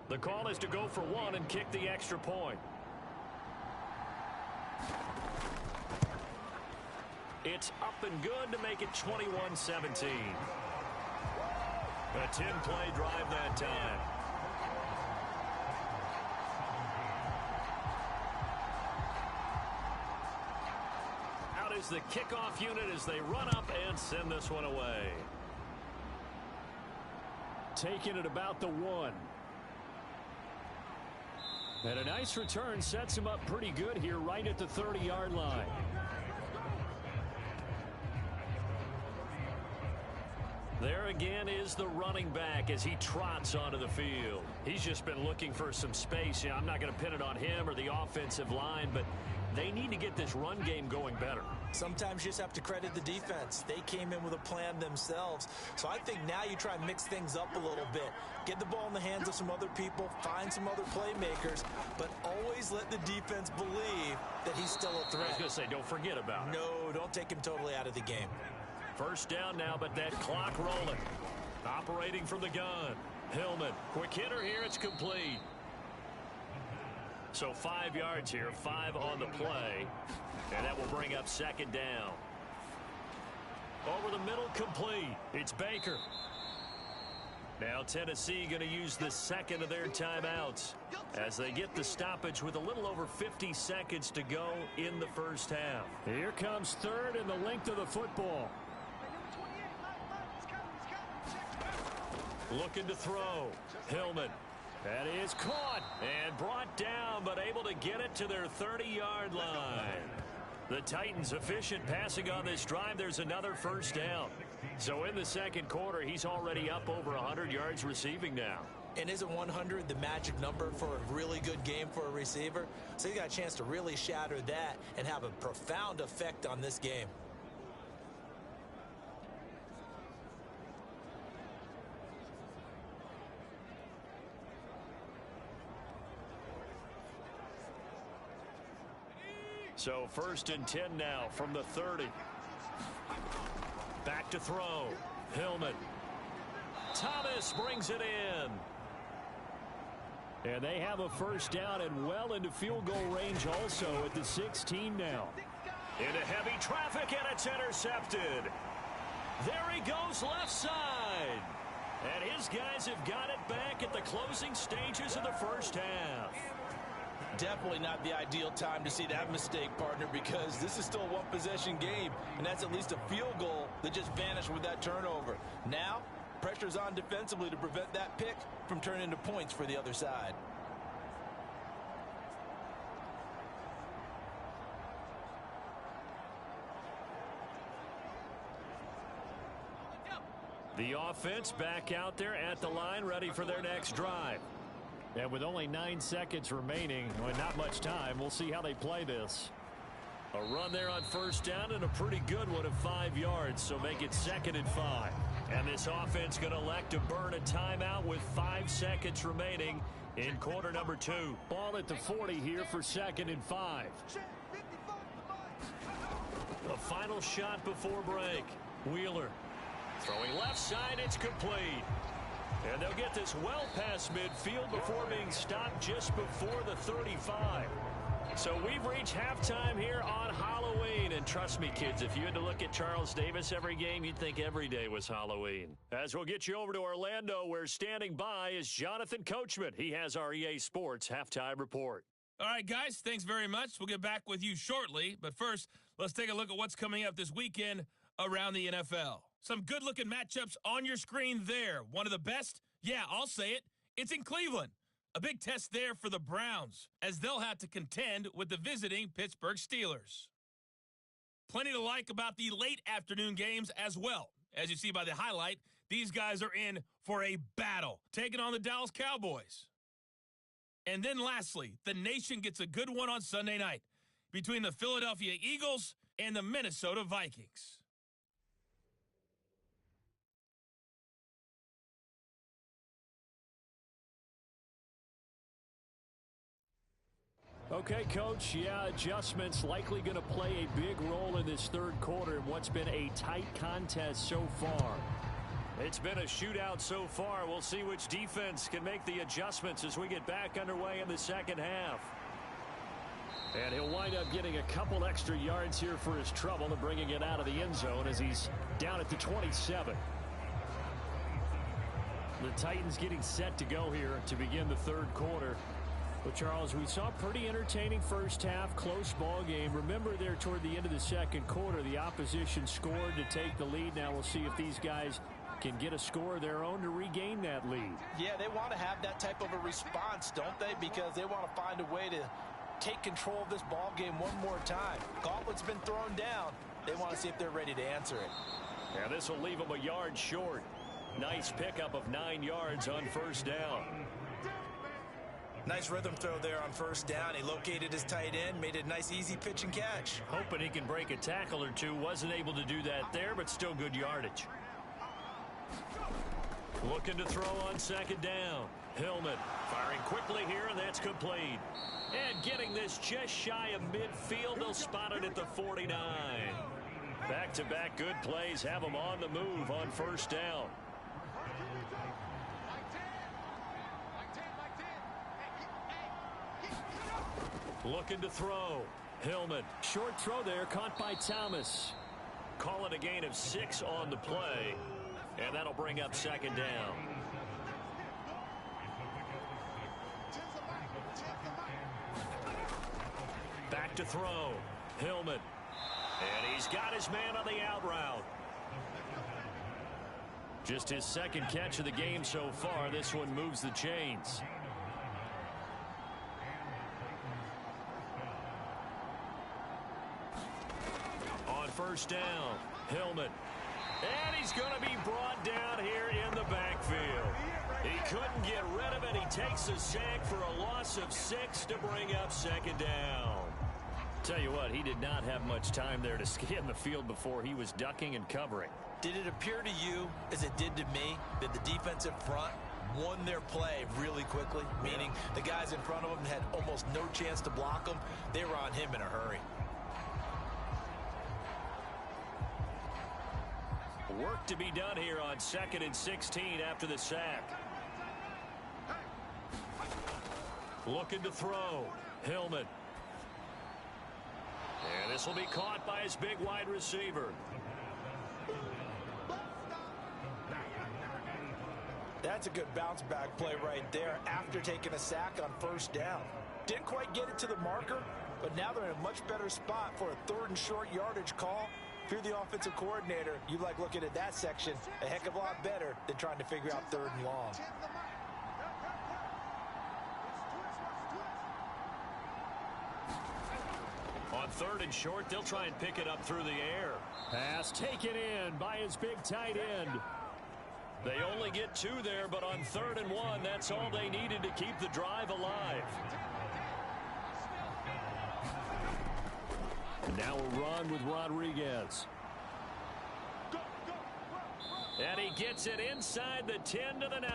The call is to go for 1 and kick the extra point. It's up and good to make it 21-17. A 10-play drive that time. Out is the kickoff unit as they run up and send this one away. Taking it about the 1. And a nice return sets him up pretty good here right at the 30-yard line. There again is the running back as he trots onto the field. He's just been looking for some space. I'm not going to pin it on him or the offensive line, but they need to get this run game going better. Sometimes you just have to credit the defense. They came in with a plan themselves. So I think now you try and mix things up a little bit. Get the ball in the hands of some other people, find some other playmakers, but always let the defense believe that he's still a threat. I was going to say, don't forget about it. No, don't take him totally out of the game. 1st down now, but that clock rolling. Operating from the gun. Hillman, quick hitter here, it's complete. So 5 yards here, 5 on the play. And that will bring up 2nd down. Over the middle, complete. It's Baker. Now Tennessee going to use the 2nd of their timeouts as they get the stoppage with a little over 50 seconds to go in the 1st half. Here comes 3rd and the length of the football. Looking to throw. Hillman. That is caught and brought down, but able to get it to their 30-yard line. The Titans efficient passing on this drive. There's another first down. So in the second quarter, he's already up over 100 yards receiving now. And isn't 100 the magic number for a really good game for a receiver? So he got a chance to really shatter that and have a profound effect on this game. So 1st and 10 now from the 30. Back to throw. Hillman. Thomas brings it in. And they have a first down and well into field goal range also at the 16 now. Into heavy traffic, and it's intercepted. There he goes left side. And his guys have got it back at the closing stages of the first half. Definitely not the ideal time to see that mistake, partner, because this is still a one-possession game, and that's at least a field goal that just vanished with that turnover. Now, pressure's on defensively to prevent that pick from turning into points for the other side. The offense back out there at the line, ready for their next drive. And with only 9 seconds remaining, well, not much time, we'll see how they play this. A run there on first down and a pretty good one of 5 yards, so make it 2nd and 5. And this offense going to elect to burn a timeout with 5 seconds remaining in quarter number 2. Ball at the 40 here for 2nd and 5. The final shot before break. Wheeler throwing left side, it's complete. And they'll get this well past midfield before being stopped just before the 35. So we've reached halftime here on Halloween. And trust me, kids, if you had to look at Charles Davis every game, you'd think every day was Halloween. As we'll get you over to Orlando, where standing by is Jonathan Coachman. He has our EA Sports halftime report. All right, guys, thanks very much. We'll get back with you shortly. But first, let's take a look at what's coming up this weekend around the NFL. Some good-looking matchups on your screen there. One of the best, yeah, I'll say it, it's in Cleveland. A big test there for the Browns, as they'll have to contend with the visiting Pittsburgh Steelers. Plenty to like about the late afternoon games as well. As you see by the highlight, these guys are in for a battle, taking on the Dallas Cowboys. And then lastly, the nation gets a good one on Sunday night between the Philadelphia Eagles and the Minnesota Vikings. Okay, Coach, yeah, adjustments likely going to play a big role in this third quarter in what's been a tight contest so far. It's been a shootout so far. We'll see which defense can make the adjustments as we get back underway in the second half. And he'll wind up getting a couple extra yards here for his trouble and bringing it out of the end zone as he's down at the 27. The Titans getting set to go here to begin the third quarter. But, Charles, we saw a pretty entertaining first half, close ball game. Remember there toward the end of the second quarter, the opposition scored to take the lead. Now we'll see if these guys can get a score of their own to regain that lead. Yeah, they want to have that type of a response, don't they? Because they want to find a way to take control of this ball game one more time. Gauntlet's been thrown down. They want to see if they're ready to answer it. Yeah, this will leave them a yard short. Nice pickup of 9 yards on first down. Nice rhythm throw there on first down. He located his tight end, made it a nice easy pitch and catch. Hoping he can break a tackle or two. Wasn't able to do that there, but still good yardage. Looking to throw on second down. Hillman firing quickly here, and that's complete. And getting this just shy of midfield. They'll spot it at the 49. Back-to-back good plays have them on the move on first down. Looking to throw. Hillman. Short throw there, caught by Thomas. Call it a gain of 6 on the play. And that'll bring up second down. Back to throw. Hillman. And he's got his man on the out route. Just his second catch of the game so far. This one moves the chains. first down. Hillman. And he's going to be brought down here in the backfield. He couldn't get rid of it. He takes a sack for a loss of 6 to bring up second down. Tell you what, he did not have much time there to scan the field before he was ducking and covering. Did it appear to you, as it did to me, that the defensive front won their play really quickly? Meaning the guys in front of them had almost no chance to block them. They were on him in a hurry. Work to be done here on 2nd and 16 after the sack. Looking to throw. Hillman. And this will be caught by his big wide receiver. That's a good bounce back play right there after taking a sack on first down. Didn't quite get it to the marker, but now they're in a much better spot for a 3rd and short yardage call. If you're the offensive coordinator, you like looking at that section a heck of a lot better than trying to figure out 3rd and long. On 3rd and short, they'll try and pick it up through the air. Pass taken in by his big tight end. They only get 2 there, but on 3rd and 1, that's all they needed to keep the drive alive. And now a run with Rodriguez. And he gets it inside the 10 to the 9.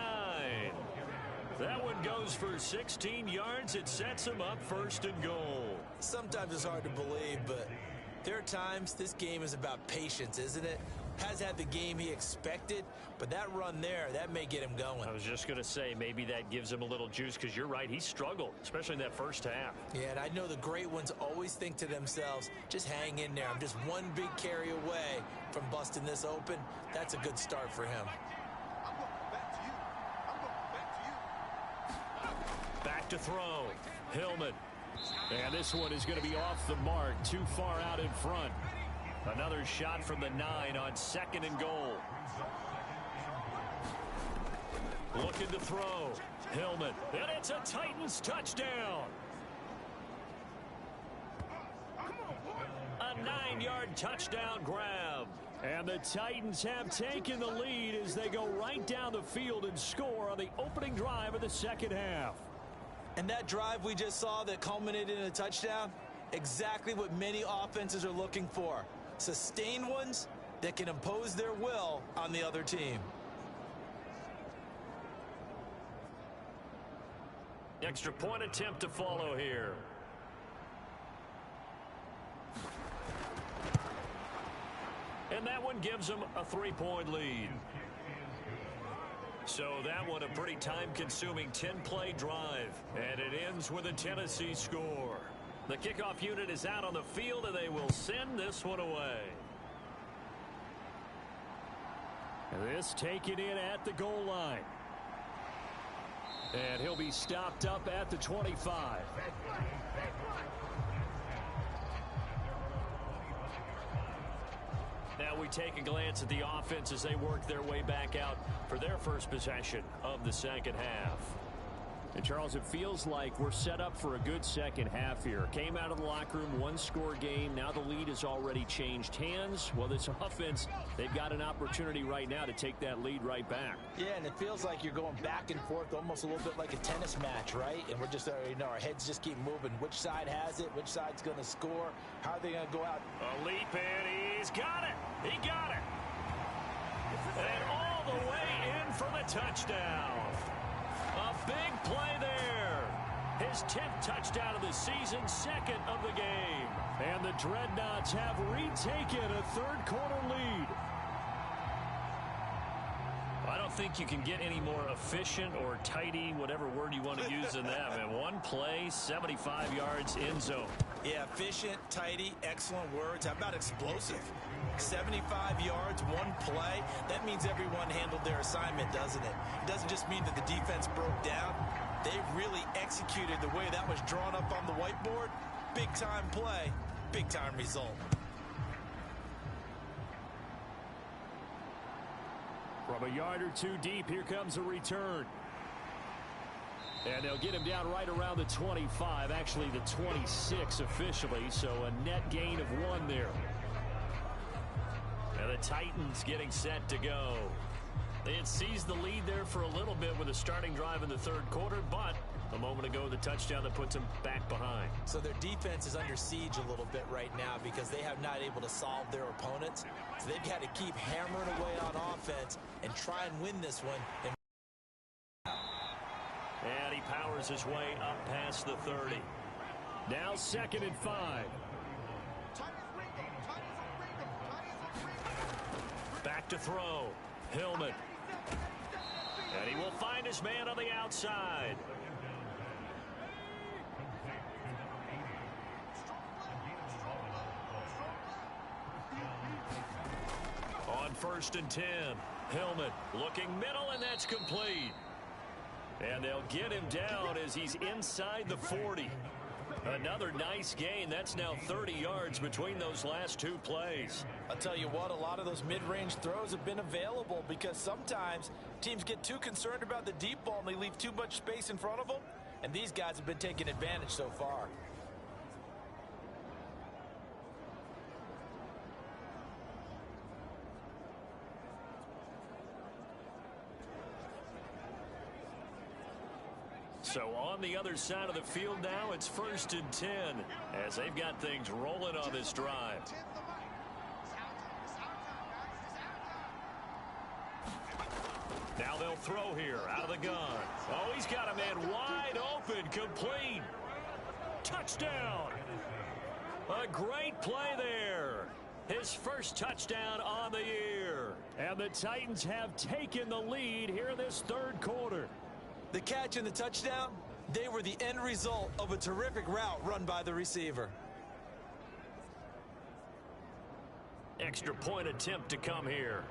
That one goes for 16 yards. It sets him up 1st and goal. Sometimes it's hard to believe, but there are times this game is about patience, isn't it? Has had the game he expected, but that run there, that may get him going. I was just going to say, maybe that gives him a little juice, because you're right, he struggled, especially in that first half. Yeah, and I know the great ones always think to themselves, just hang in there. I'm just one big carry away from busting this open. That's a good start for him. Back to throw. Hillman. And this one is going to be off the mark, too far out in front. Another shot from the 9 on 2nd and goal. Looking to throw. Hillman. And it's a Titans touchdown. A 9-yard touchdown grab. And the Titans have taken the lead as they go right down the field and score on the opening drive of the second half. And that drive we just saw that culminated in a touchdown, exactly what many offenses are looking for. Sustained ones that can impose their will on the other team. Extra point attempt to follow here. And that one gives them a 3-point lead. So that one a pretty time-consuming 10-play drive. And it ends with a Tennessee score. The kickoff unit is out on the field, and they will send this one away. This taken in at the goal line. And he'll be stopped up at the 25. Now we take a glance at the offense as they work their way back out for their first possession of the second half. And Charles, it feels like we're set up for a good second half here. Came out of the locker room, 1-score game. Now the lead has already changed hands. Well, this offense, they've got an opportunity right now to take that lead right back. Yeah, and it feels like you're going back and forth almost a little bit like a tennis match, right? And we're just, our heads just keep moving. Which side has it? Which side's going to score? How are they going to go out? A leap in. He's got it. He got it. And all the way in for the touchdown. A big play there. His 10th touchdown of the season, 2nd of the game. And the Dreadnoughts have retaken a third-quarter lead. I don't think you can get any more efficient or tidy, whatever word you want to use in that. Man, one play, 75 yards, end zone. Yeah, efficient, tidy, excellent words. How about explosive? 75 yards, one play. That means everyone handled their assignment, doesn't it? It doesn't just mean that the defense broke down. They really executed the way that was drawn up on the whiteboard. Big-time play, big-time result. From a yard or two deep, here comes a return. And they'll get him down right around the 25, actually the 26 officially, so a net gain of 1 there. And the Titans getting set to go. They had seized the lead there for a little bit with a starting drive in the third quarter, but a moment ago, the touchdown that puts them back behind. So their defense is under siege a little bit right now because they have not able to solve their opponents. So they've got to keep hammering away on offense and try and win this one. And he powers his way up past the 30. Now 2nd and 5. Back to throw. Hillman. And he will find his man on the outside. On 1st and 10. Hillman looking middle, and that's complete. And they'll get him down as he's inside the 40. Another nice gain. That's now 30 yards between those last two plays. I'll tell you what, a lot of those mid-range throws have been available because sometimes teams get too concerned about the deep ball and they leave too much space in front of them. And these guys have been taking advantage so far. So on the other side of the field now, it's 1st and 10 as they've got things rolling on this drive. Now they'll throw here out of the gun. Oh, he's got a man wide open, complete. Touchdown. A great play there. His first touchdown on the year. And the Titans have taken the lead here in this third quarter. The catch and the touchdown, they were the end result of a terrific route run by the receiver. Extra point attempt to come here.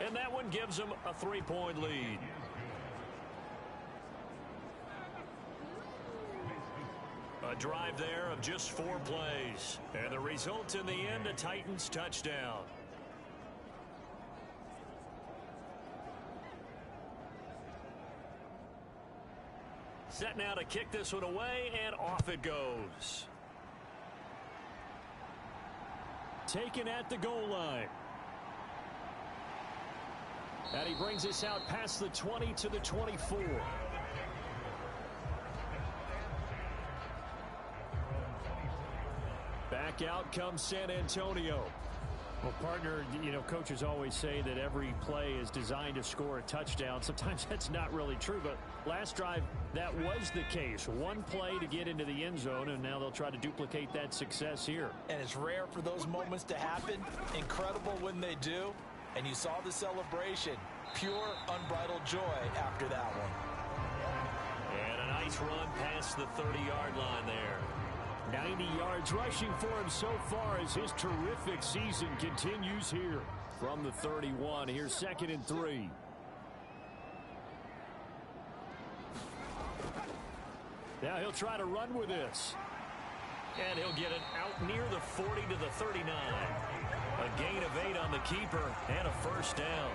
And that one gives them a 3-point lead. A drive there of just 4 plays. And the result in the end, a Titans touchdown. Set now to kick this one away, and off it goes. Taken at the goal line. And he brings us out past the 20 to the 24. Back out comes San Antonio. Well, partner, you know, coaches always say that every play is designed to score a touchdown. Sometimes that's not really true, but last drive, that was the case. One play to get into the end zone, and now they'll try to duplicate that success here. And it's rare for those moments to happen. Incredible when they do. And you saw the celebration. Pure, unbridled joy after that one. And a nice run past the 30-yard line there. 90 yards rushing for him so far as his terrific season continues here. From the 31, here's 2nd and 3. Now he'll try to run with this. And he'll get it out near the 40 to the 39. A gain of 8 on the keeper and a first down.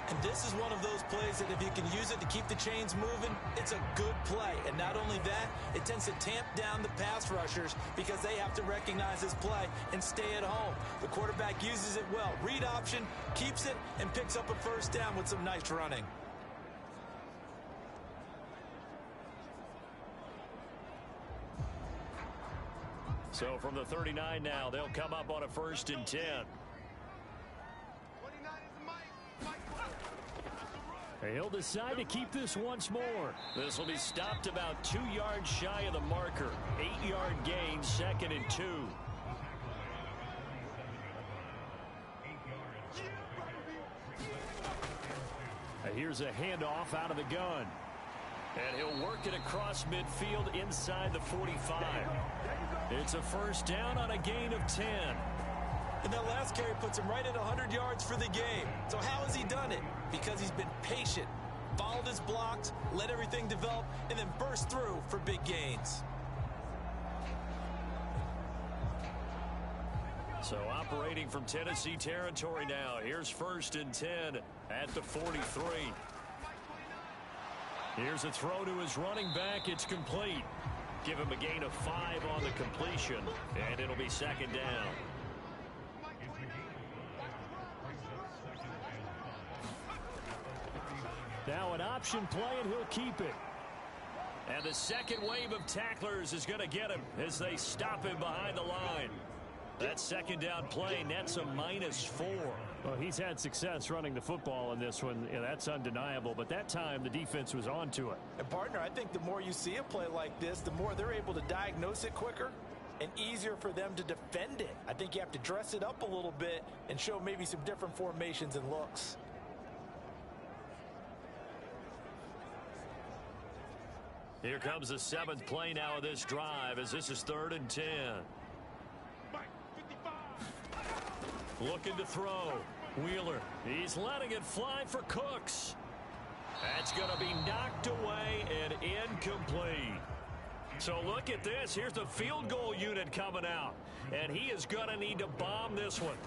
And this is one of those plays that if you can use it to keep the chains moving, it's a good play. And not only that, it tends to tamp down the pass rushers because they have to recognize this play and stay at home. The quarterback uses it well. Read option, keeps it, and picks up a first down with some nice running. So from the 39 now, they'll come up on a 1st and 10. He'll decide to keep this once more. This will be stopped about 2 yards shy of the marker. 8-yard gain, 2nd and 2. Here's a handoff out of the gun. And he'll work it across midfield inside the 45. It's a first down on a gain of 10. And that last carry puts him right at 100 yards for the game. So how has he done it? Because he's been patient, followed his blocks, let everything develop, and then burst through for big gains. So operating from Tennessee territory now. Here's 1st and 10 at the 43. Here's a throw to his running back. It's complete. Give him a gain of 5 on the completion, and it'll be second down. Now an option play, and he'll keep it. And the second wave of tacklers is going to get him as they stop him behind the line. That second down play nets a -4. Well, he's had success running the football in this one. Yeah, that's undeniable. But that time, the defense was on to it. And, partner, I think the more you see a play like this, the more they're able to diagnose it quicker and easier for them to defend it. I think you have to dress it up a little bit and show maybe some different formations and looks. Here comes the 7th play now of this drive as this is 3rd and 10. Looking to throw. Wheeler. He's letting it fly for Cooks. That's going to be knocked away and incomplete. So look at this. Here's the field goal unit coming out. And he is going to need to bomb this one.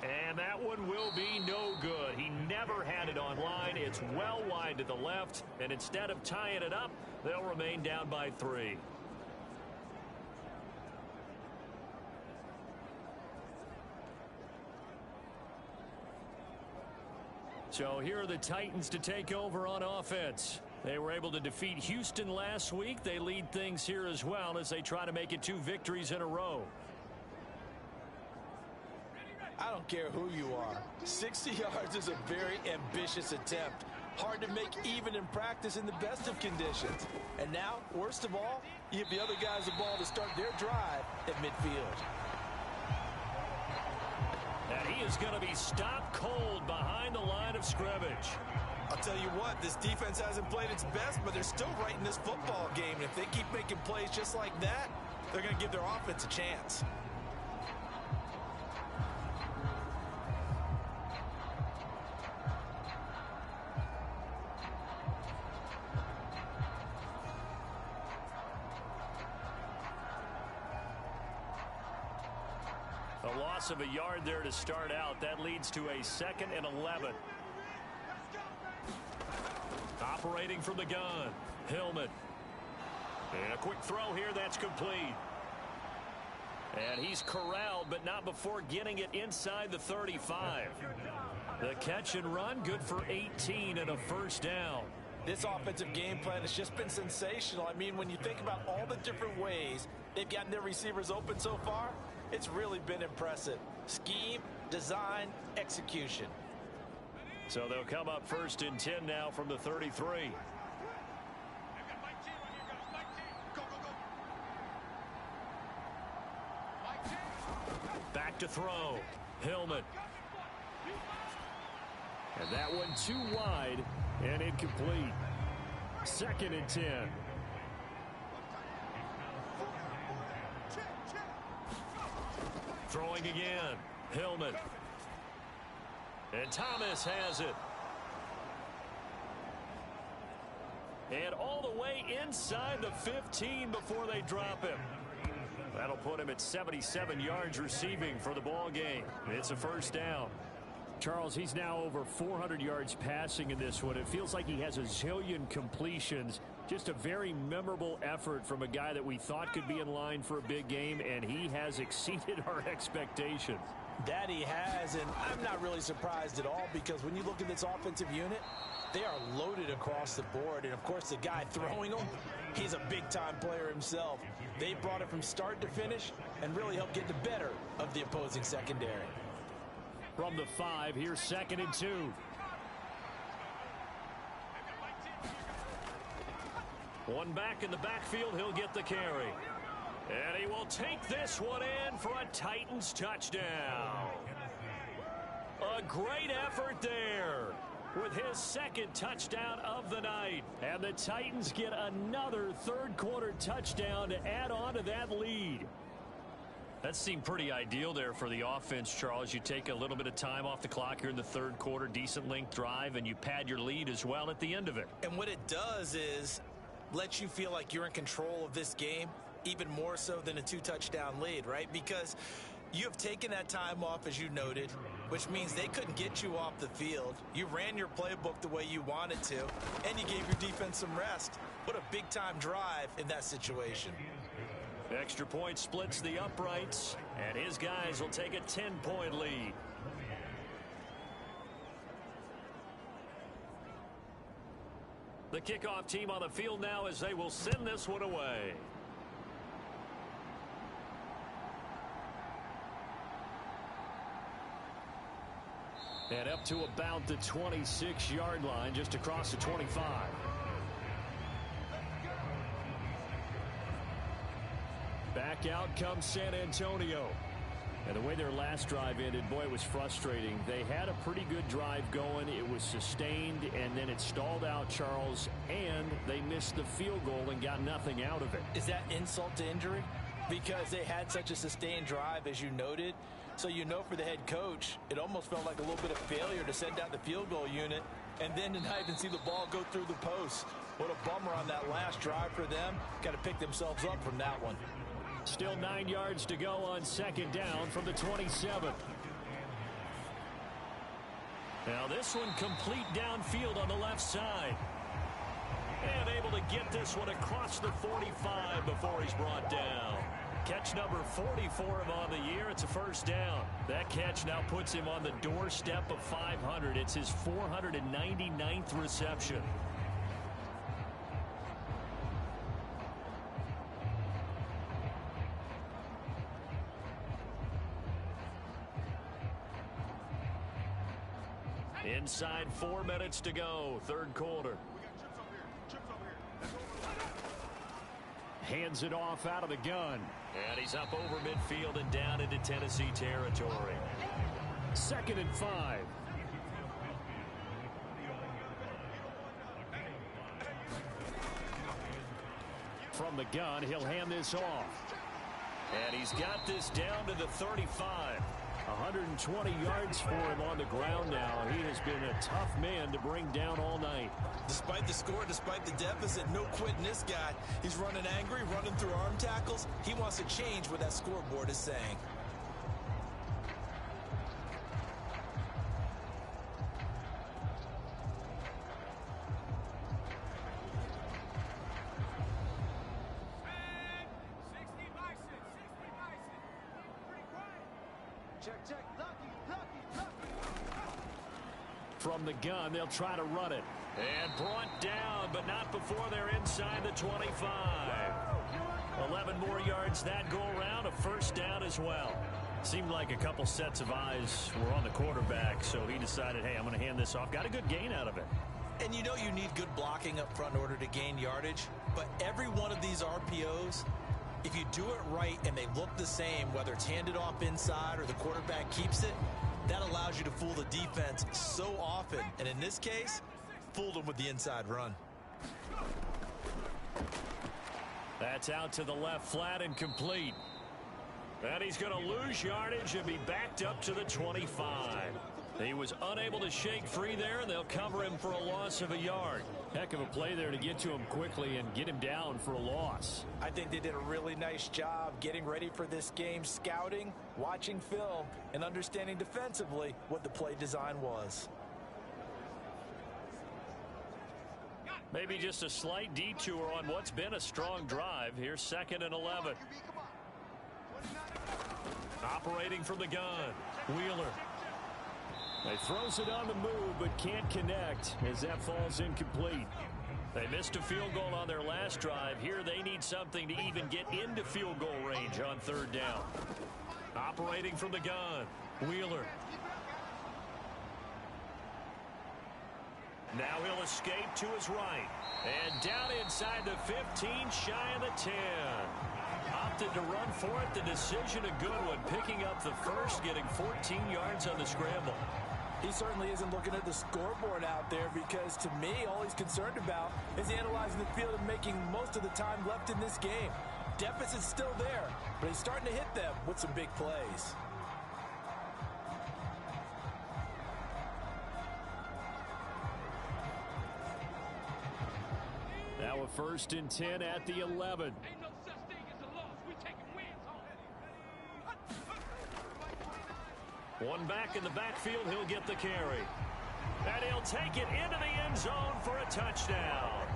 And that one will be no good. He never had it on line. It's well wide to the left. And instead of tying it up, they'll remain down by 3. So here are the Titans to take over on offense. They were able to defeat Houston last week. They lead things here as well as they try to make it 2 victories in a row. I don't care who you are. 60 yards is a very ambitious attempt. Hard to make even in practice in the best of conditions. And now, worst of all, you give the other guys the ball to start their drive at midfield. And he is going to be stopped cold behind the line of scrimmage. I'll tell you what, this defense hasn't played its best, but they're still right in this football game. And if they keep making plays just like that, they're going to give their offense a chance. A loss of a yard there to start out. That leads to a 2nd and 11. Operating from the gun. Hillman. And a quick throw here. That's complete. And he's corralled, but not before getting it inside the 35. The catch and run, good for 18 and a first down. This offensive game plan has just been sensational. I mean, when you think about all the different ways they've gotten their receivers open so far, it's really been impressive. Scheme, design, execution. So they'll come up 1st and 10 now from the 33. Back to throw. Hillman. And that one too wide and incomplete. 2nd and 10. Throwing again. Hillman. And Thomas has it. And all the way inside the 15 before they drop him. That'll put him at 77 yards receiving for the ball game. It's a first down. Charles, he's now over 400 yards passing in this one. It feels like he has a zillion completions. Just a very memorable effort from a guy that we thought could be in line for a big game, and he has exceeded our expectations. That he has, and I'm not really surprised at all because when you look at this offensive unit, they are loaded across the board. And, of course, the guy throwing them, he's a big-time player himself. They brought it from start to finish and really helped get the better of the opposing secondary. From the 5, here's 2nd and 2. One back in the backfield, he'll get the carry. And he will take this one in for a Titans touchdown. A great effort there with his 2nd touchdown of the night. And the Titans get another 3rd quarter touchdown to add on to that lead. That seemed pretty ideal there for the offense, Charles. You take a little bit of time off the clock here in the 3rd quarter, decent length drive, and you pad your lead as well at the end of it. And what it does is let you feel like you're in control of this game, even more so than a 2-touchdown lead, right? Because You have taken that time off, as you noted, which means they couldn't get you off the field. You ran your playbook the way you wanted to, and you gave your defense some rest. What a big-time drive in that situation. Extra point splits the uprights, and his guys will take a 10-point lead. The kickoff team on the field now as they will send this one away. And up to about the 26-yard line, just across the 25. Back out comes San Antonio. And the way their last drive ended, boy, it was frustrating. They had a pretty good drive going. It was sustained, and then it stalled out, Charles, and they missed the field goal and got nothing out of it. Is that insult to injury? Because they had such a sustained drive, as you noted. So you know for the head coach, it almost felt like a little bit of failure to send out the field goal unit and then to not even see the ball go through the post. What a bummer on that last drive for them. Got to pick themselves up from that one. Still 9 yards to go on second down from the 27. Now this one complete downfield on the left side. And able to get this one across the 45 before he's brought down. Catch number 44 of on the year. It's a first down. That catch now puts him on the doorstep of 500. It's his 499th reception. Inside 4 minutes to go, third quarter. Hands it off out of the gun. And he's up over midfield and down into Tennessee territory. 2nd and 5. From the gun, he'll hand this off. And he's got this down to the 35. 120 yards for him on the ground now. He has been a tough man to bring down all night. Despite the score, despite the deficit, no quitting this guy. He's running angry, running through arm tackles. He wants to change what that scoreboard is saying. From the gun, they'll try to run it. And brought down, but not before they're inside the 25. 11 more yards that go around, a first down as well. Seemed like a couple sets of eyes were on the quarterback, so he decided, hey, I'm going to hand this off. Got a good gain out of it. And you know you need good blocking up front in order to gain yardage, but every one of these RPOs, if you do it right and they look the same, whether it's handed off inside or the quarterback keeps it, that allows you to fool the defense so often. And in this case, fooled them with the inside run. That's out to the left flat and complete. And he's going to lose yardage and be backed up to the 25. He was unable to shake free there, and they'll cover him for a loss of a yard. Heck of a play there to get to him quickly and get him down for a loss. I think they did a really nice job getting ready for this game, scouting, watching film, and understanding defensively what the play design was. Maybe just a slight detour on what's been a strong drive. Here's 2nd and 11. Operating from the gun, Wheeler. He throws it on the move, but can't connect as that falls incomplete. They missed a field goal on their last drive. Here they need something to even get into field goal range on 3rd down. Operating from the gun, Wheeler. Now he'll escape to his right. And down inside the 15, shy of the 10. Opted to run for it. The decision a good one. Picking up the first, getting 14 yards on the scramble. He certainly isn't looking at the scoreboard out there because, to me, all he's concerned about is analyzing the field and making most of the time left in this game. Deficit's still there, but he's starting to hit them with some big plays. Now a 1st and 10 at the 11. One back in the backfield, he'll get the carry. And he'll take it into the end zone for a touchdown.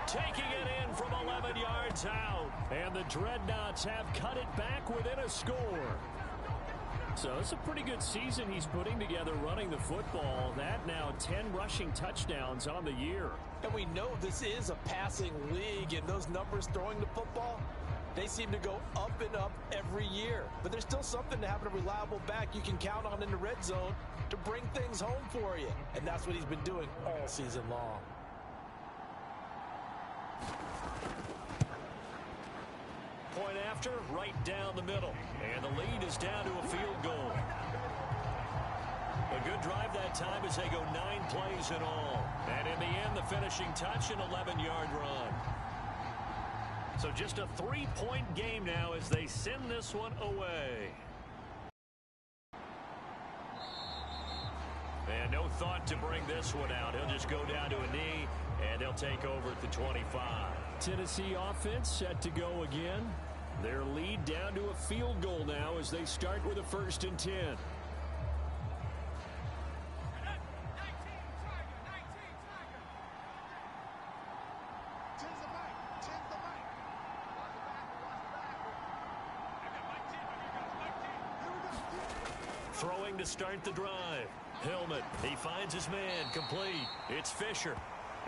Taking it in from 11 yards out. And the Dreadnoughts have cut it back within a score. So it's a pretty good season he's putting together running the football. That now 10 rushing touchdowns on the year. And we know this is a passing league, and those numbers throwing the football, they seem to go up and up every year. But there's still something to having a reliable back you can count on in the red zone to bring things home for you. And that's what he's been doing all season long. Point after, right down the middle. And the lead is down to a field goal. A good drive that time as they go 9 plays in all. And in the end, the finishing touch, an 11-yard run. So just a 3-point game now as they send this one away. And no thought to bring this one out. He'll just go down to a knee, and they'll take over at the 25. Tennessee offense set to go again. Their lead down to a field goal now as they start with a 1st and 10. Throwing to start the drive. Hillman, he finds his man, complete. It's Fisher.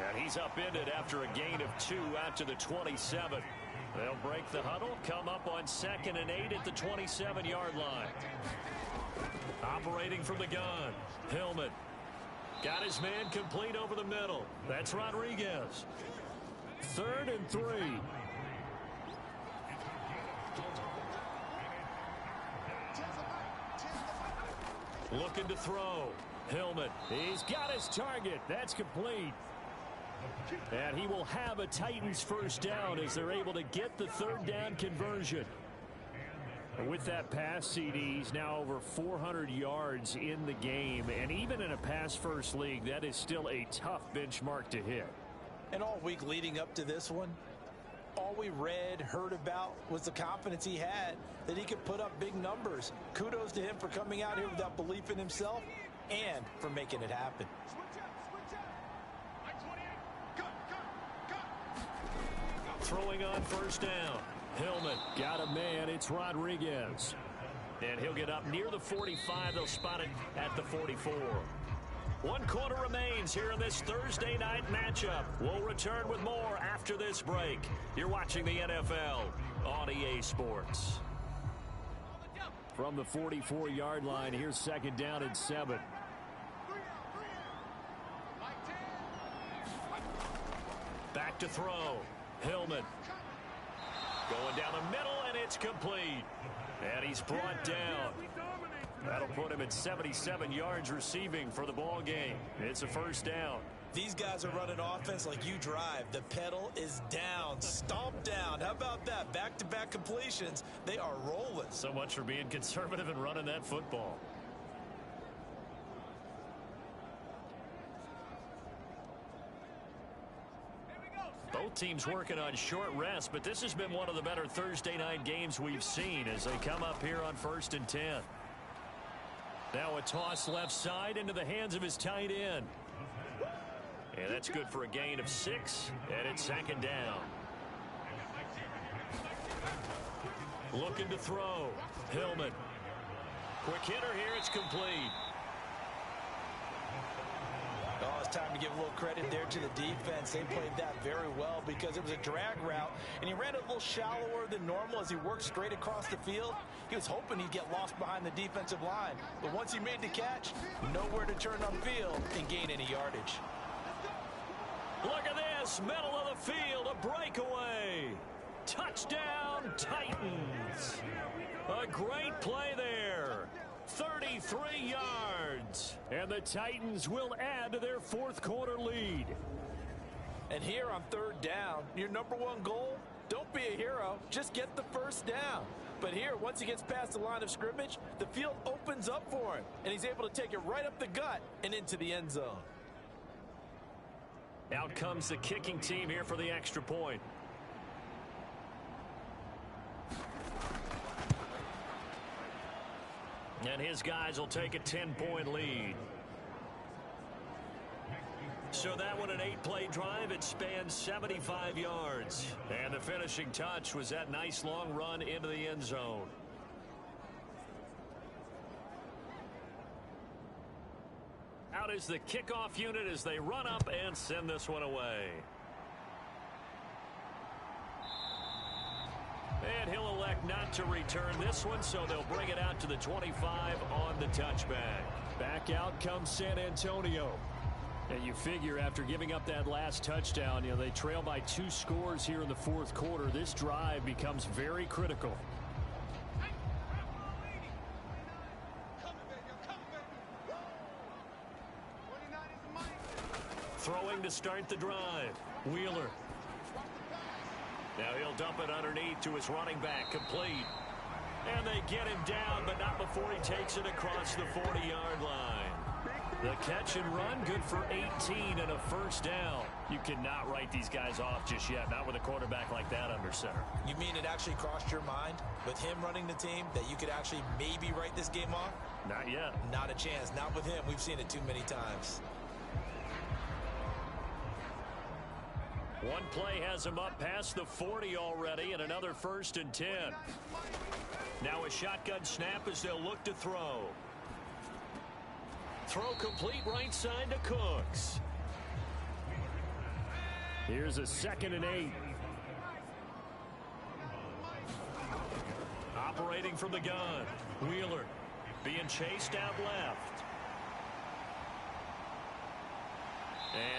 And he's upended after a gain of 2 out to the 27. They'll break the huddle, come up on 2nd and 8 at the 27-yard line. Operating from the gun, Hillman. Got his man complete over the middle. That's Rodriguez. 3rd and 3. Looking to throw. Hillman. He's got his target. That's complete. And he will have a Titans 1st down as they're able to get the 3rd down conversion. With that pass, CD, he's now over 400 yards in the game. And even in a pass-first league, that is still a tough benchmark to hit. And all week leading up to this one, all we read, heard about was the confidence he had that he could put up big numbers. Kudos to him for coming out here without belief in himself and for making it happen. Throwing on 1st down. Hillman got a man. It's Rodriguez. And he'll get up near the 45. They'll spot it at the 44. 1 quarter remains here in this Thursday night matchup. We'll return with more after this break. You're watching the NFL on EA Sports. From the 44-yard line, here's 2nd down and 7. Back to throw. Hillman. Going down the middle, and it's complete. And he's brought down. That'll put him at 77 yards receiving for the ball game. It's a 1st down. These guys are running offense like you drive. The pedal is down, stomp down. How about that? Back-to-back completions. They are rolling. So much for being conservative and running that football. Both teams working on short rest, but this has been one of the better Thursday night games we've seen as they come up here on 1st and 10. Now a toss left side into the hands of his tight end. And that's good for a gain of 6, and it's 2nd down. Looking to throw. Hillman. Quick hitter here, it's complete. Oh, it's time to give a little credit there to the defense. They played that very well because it was a drag route, and he ran it a little shallower than normal as he worked straight across the field. He was hoping he'd get lost behind the defensive line, but once he made the catch, nowhere to turn on field and gain any yardage. Look at this, middle of the field, a breakaway. Touchdown, Titans. A great play there. 33 yards. And the Titans will add to their 4th quarter lead. And here on 3rd down, your number 1 goal, don't be a hero, just get the 1st down. But here, once he gets past the line of scrimmage, the field opens up for him, and he's able to take it right up the gut and into the end zone. Out comes the kicking team here for the extra point. And his guys will take a 10-point lead. So that one, an 8-play drive. It spans 75 yards. And the finishing touch was that nice long run into the end zone. Out is the kickoff unit as they run up and send this one away. And he'll elect not to return this one, so they'll bring it out to the 25 on the touchback. Back out comes San Antonio. And you figure after giving up that last touchdown, they trail by 2 scores here in the fourth quarter. This drive becomes very critical. Throwing to start the drive. Wheeler. Now he'll dump it underneath to his running back. Complete. And they get him down, but not before he takes it across the 40-yard line. The catch and run, good for 18 and a first down. You cannot write these guys off just yet, not with a quarterback like that under center. You mean it actually crossed your mind with him running the team that you could actually maybe write this game off? Not yet. Not a chance. Not with him. We've seen it too many times. One play has him up past the 40 already, and another 1st and 10. Now a shotgun snap as they'll look to throw. Throw complete right side to Cooks. Here's a 2nd and 8. Operating from the gun. Wheeler being chased out left.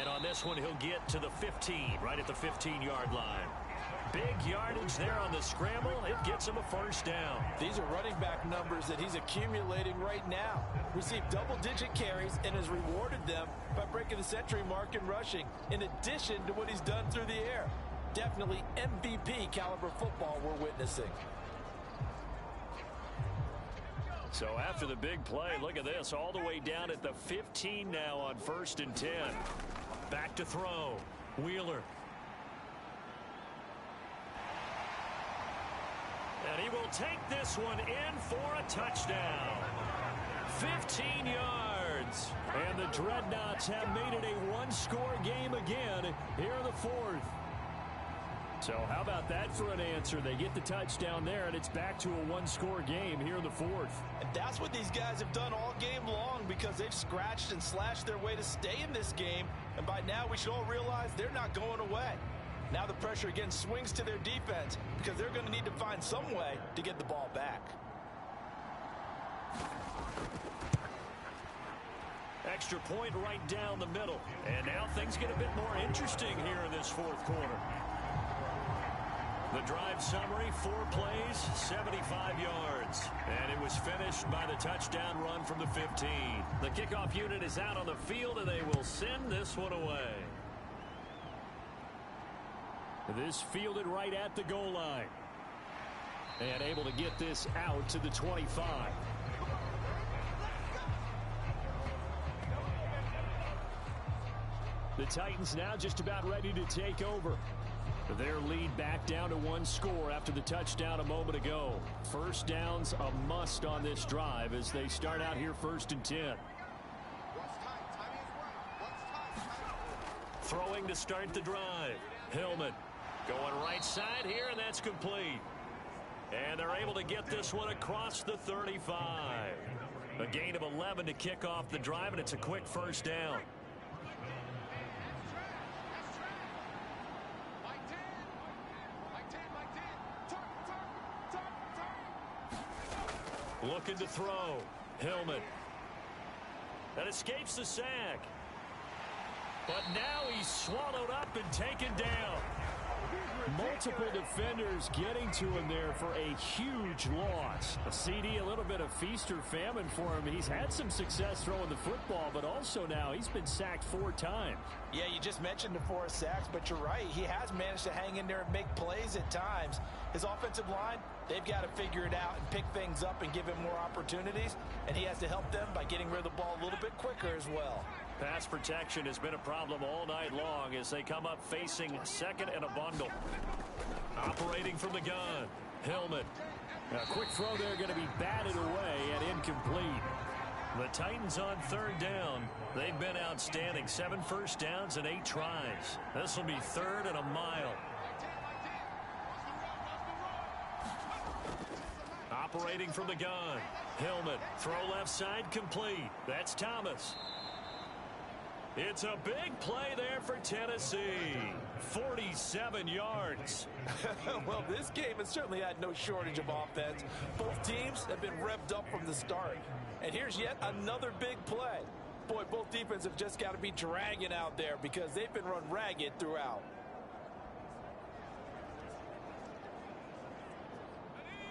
And on this one, he'll get to the 15, right at the 15-yard line. Big yardage there on the scramble. It gets him a first down. These are running back numbers that he's accumulating right now. Received double-digit carries and has rewarded them by breaking the century mark in rushing, in addition to what he's done through the air. Definitely MVP caliber football we're witnessing. So after the big play, look at this, all the way down at the 15 now on 1st and 10. Back to throw. Wheeler. And he will take this one in for a touchdown. 15 yards. And the Dreadnoughts have made it a one-score game again here in the fourth. So how about that for an answer? They get the touchdown there, and it's back to a one-score game here in the fourth. And that's what these guys have done all game long, because they've scratched and slashed their way to stay in this game. And by now, we should all realize they're not going away. Now the pressure again swings to their defense, because they're going to need to find some way to get the ball back. Extra point right down the middle. And now things get a bit more interesting here in this fourth quarter. The drive summary, 4 plays, 75 yards. And it was finished by the touchdown run from the 15. The kickoff unit is out on the field, and they will send this one away. This fielded right at the goal line. And able to get this out to the 25. The Titans now just about ready to take over. Their lead back down to 1 score after the touchdown a moment ago. First down's a must on this drive as they start out here 1st and 10. Throwing to start the drive. Hillman going right side here, and that's complete. And they're able to get this one across the 35. A gain of 11 to kick off the drive, and it's a quick first down. Looking to throw. Hillman. That escapes the sack. But now he's swallowed up and taken down. Multiple defenders getting to him there for a huge loss. A CD, a little bit of feast or famine for him. He's had some success throwing the football, but also now he's been sacked 4 times. Yeah, you just mentioned the 4 sacks, but you're right. He has managed to hang in there and make plays at times. His offensive line, they've got to figure it out and pick things up and give him more opportunities, and he has to help them by getting rid of the ball a little bit quicker as well. Pass protection has been a problem all night long as they come up facing second and a bundle. Operating from the gun. Hillman. A quick throw there going to be batted away and incomplete. The Titans on third down. They've been outstanding. 7 first downs and 8 tries. This will be 3rd and a mile. Operating from the gun. Hillman. Throw left side complete. That's Thomas. It's a big play there for Tennessee. 47 yards. Well, this game has certainly had no shortage of offense. Both teams have been revved up from the start. And here's yet another big play. Boy, both defenses have just got to be dragging out there because they've been run ragged throughout.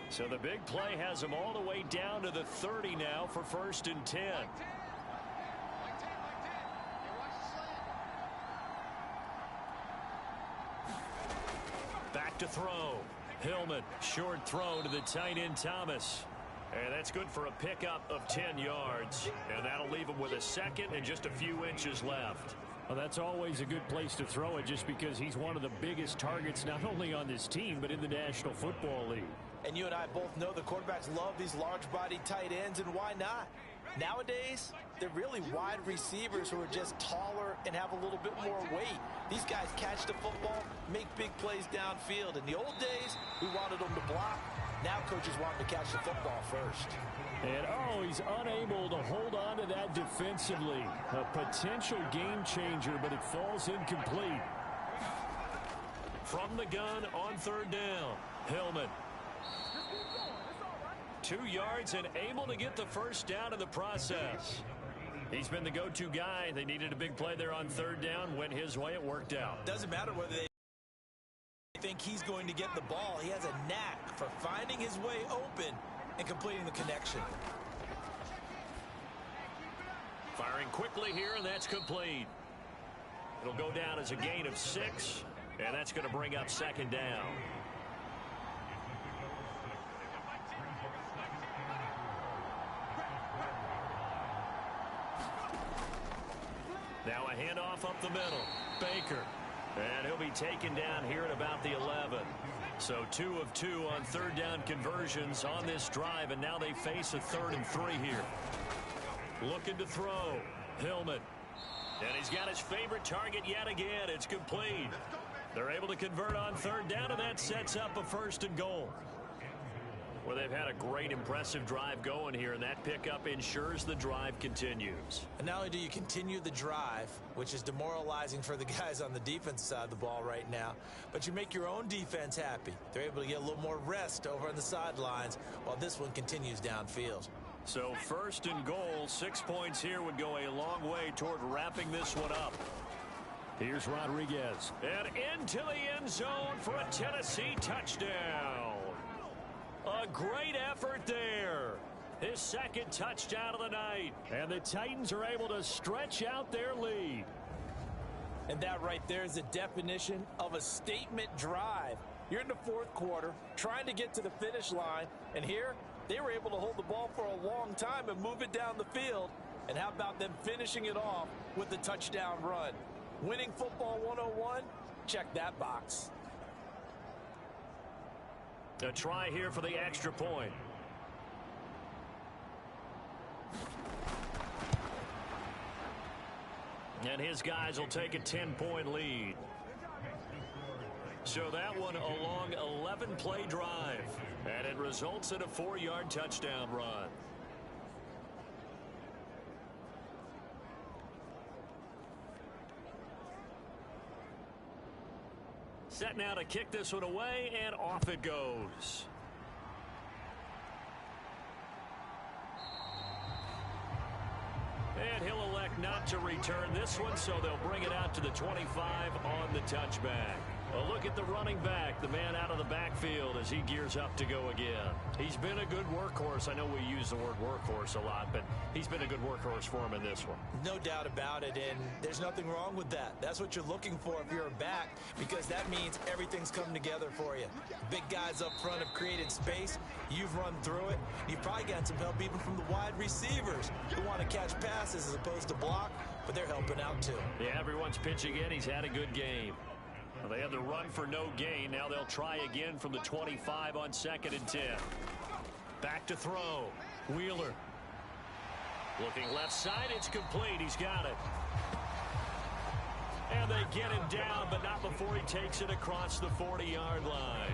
So the big play has them all the way down to the 30 now for 1st and 10. Back to throw. Hillman, short throw to the tight end Thomas. And that's good for a pickup of 10 yards. And that'll leave him with a 2nd and just a few inches left. Well, that's always a good place to throw it just because he's one of the biggest targets not only on this team but in the National Football League. And you and I both know the quarterbacks love these large-bodied tight ends, and why not? Nowadays, they're really wide receivers who are just taller and have a little bit more weight. These guys catch the football, make big plays downfield. In the old days, we wanted them to block. Now coaches want them to catch the football first. And, he's unable to hold on to that defensively. A potential game changer, but it falls incomplete. From the gun on third down, Hillman. 2 yards and able to get the first down in the process. He's been the go-to guy. They needed a big play there on third down. Went his way. It worked out. Doesn't matter whether they think he's going to get the ball. He has a knack for finding his way open and completing the connection. Firing quickly here, and that's complete. It'll go down as a gain of 6, and that's going to bring up 2nd down. Now a handoff up the middle. Baker. And he'll be taken down here at about the 11. So 2 of 2 on third down conversions on this drive, and now they face a 3rd and 3 here. Looking to throw. Hillman. And he's got his favorite target yet again. It's complete. They're able to convert on third down, and that sets up a 1st and goal. Well, they've had a great, impressive drive going here, and that pickup ensures the drive continues. And not only do you continue the drive, which is demoralizing for the guys on the defense side of the ball right now, but you make your own defense happy. They're able to get a little more rest over on the sidelines while this one continues downfield. So 1st and goal, 6 points here would go a long way toward wrapping this one up. Here's Rodriguez. And into the end zone for a Tennessee touchdown. A great effort there. His 2nd touchdown of the night. And the Titans are able to stretch out their lead. And that right there is the definition of a statement drive. You're in the 4th quarter, trying to get to the finish line, and here they were able to hold the ball for a long time and move it down the field. And how about them finishing it off with the touchdown run? Winning football 101? Check that box. A try here for the extra point. And his guys will take a 10-point lead. So that one a long 11-play drive. And it results in a 4-yard touchdown run. Set now to kick this one away, and off it goes. And he'll elect not to return this one, so they'll bring it out to the 25 on the touchback. A look at the running back, the man out of the backfield as he gears up to go again. He's been a good workhorse. I know we use the word workhorse a lot, but he's been a good workhorse for him in this one. No doubt about it, and there's nothing wrong with that. That's what you're looking for if you're a back, because that means everything's come together for you. Big guys up front have created space. You've run through it. You've probably gotten some help even from the wide receivers who want to catch passes as opposed to block, but they're helping out too. Yeah, everyone's pitching in. He's had a good game. Well, they had the run for no gain. Now they'll try again from the 25 on 2nd and 10. Back to throw. Wheeler. Looking left side. It's complete. He's got it. And they get him down, but not before he takes it across the 40-yard line.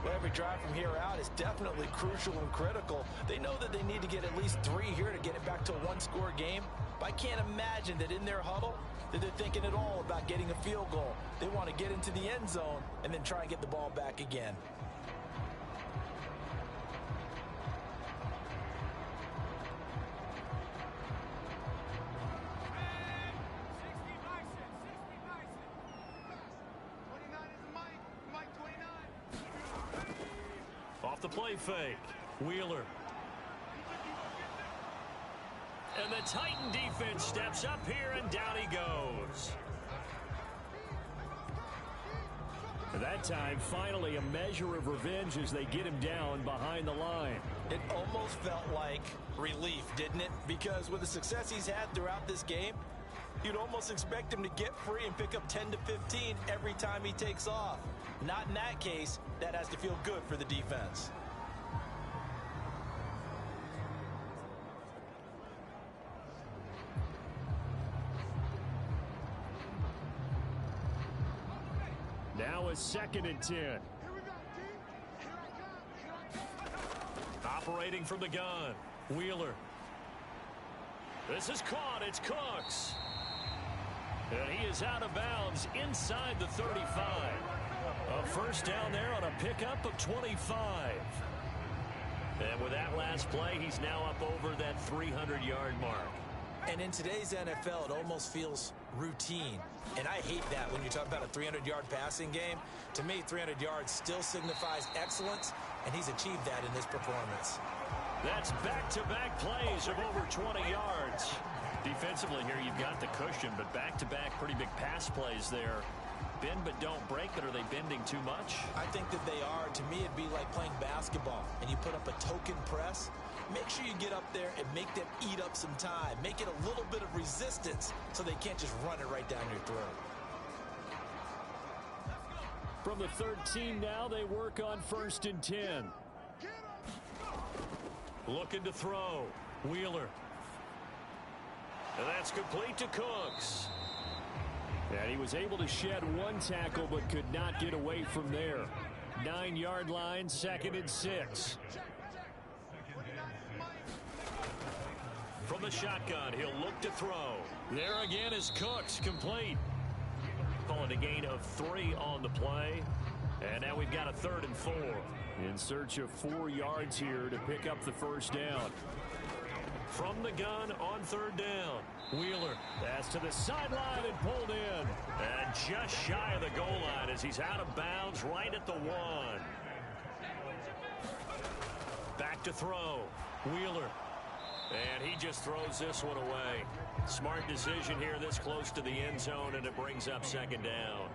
Well, every drive from here out is definitely crucial and critical. They know that they need to get at least 3 here to get it back to a one-score game. But I can't imagine that in their huddle that they're thinking at all about getting a field goal. They want to get into the end zone and then try and get the ball back again. Off the play fake. Wheeler. And the Titan defense steps up here, and down he goes. That time, finally, a measure of revenge as they get him down behind the line. It almost felt like relief, didn't it? Because with the success he's had throughout this game, you'd almost expect him to get free and pick up 10 to 15 every time he takes off. Not in that case. That has to feel good for the defense. Now a 2nd and 10. Operating from the gun. Wheeler. This is caught. It's Cooks. And he is out of bounds inside the 35. A first down there on a pickup of 25. And with that last play, he's now up over that 300-yard mark. And in today's NFL, it almost feels routine. And I hate that when you talk about a 300-yard passing game. To me, 300 yards still signifies excellence, and he's achieved that in this performance. That's back-to-back plays of over 20 yards. Defensively here, you've got the cushion, but back-to-back pretty big pass plays there. Bend but don't break, but are they bending too much? I think that they are. To me, it'd be like playing basketball, and you put up a token press. Make sure you get up there and make them eat up some time. Make it a little bit of resistance so they can't just run it right down your throat. From the 13 now, they work on 1st and 10. Looking to throw. Wheeler. And that's complete to Cooks. And he was able to shed one tackle but could not get away from there. 9-yard line, 2nd and 6. From the shotgun, he'll look to throw. There again is Cooks, complete. Calling a gain of 3 on the play. And now we've got a 3rd and 4. In search of 4 yards here to pick up the first down. From the gun on 3rd down. Wheeler. Pass to the sideline and pulled in. And just shy of the goal line as he's out of bounds right at the 1. Back to throw. Wheeler. And he just throws this one away. Smart decision here this close to the end zone, and it brings up 2nd down.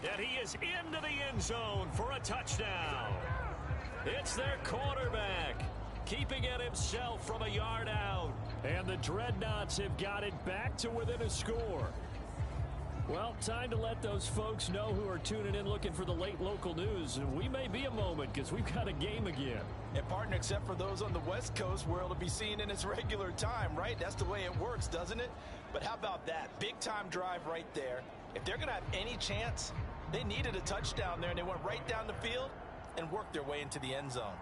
And he is into the end zone for a touchdown. It's their quarterback, keeping it himself from a yard out. And the Dreadnoughts have got it back to within a score. Well, time to let those folks know who are tuning in looking for the late local news. And we may be a moment because we've got a game again. And, partner, except for those on the West Coast where it'll be seen in its regular time, right? That's the way it works, doesn't it? But how about that? Big-time drive right there. If they're going to have any chance, they needed a touchdown there, and they went right down the field and worked their way into the end zone.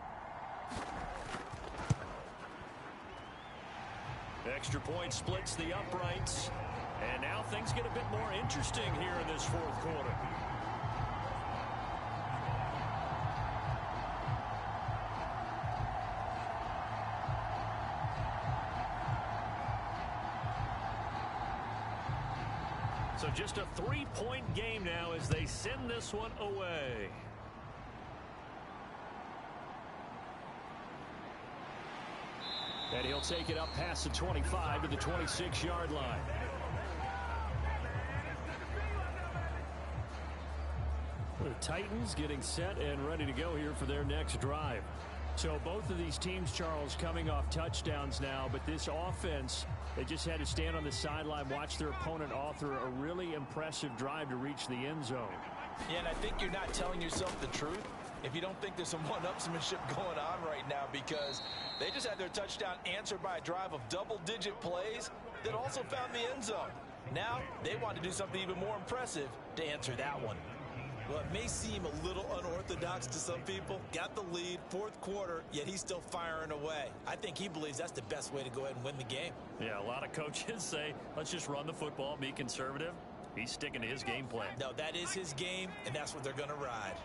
Extra point splits the uprights. And now things get a bit more interesting here in this 4th quarter. So just a 3-point game now as they send this one away. And he'll take it up past the 25 to the 26-yard line. The Titans getting set and ready to go here for their next drive. So both of these teams, Charles, coming off touchdowns now, but this offense, they just had to stand on the sideline, watch their opponent author a really impressive drive to reach the end zone. Yeah, and I think you're not telling yourself the truth if you don't think there's some one-upsmanship going on right now, because they just had their touchdown answered by a drive of double-digit plays that also found the end zone. Now they want to do something even more impressive to answer that one. Well, it may seem a little unorthodox to some people. Got the lead, fourth quarter, yet he's still firing away. I think he believes that's the best way to go ahead and win the game. Yeah, a lot of coaches say, let's just run the football, be conservative. He's sticking to his game plan. No, that is his game, and that's what they're going to ride.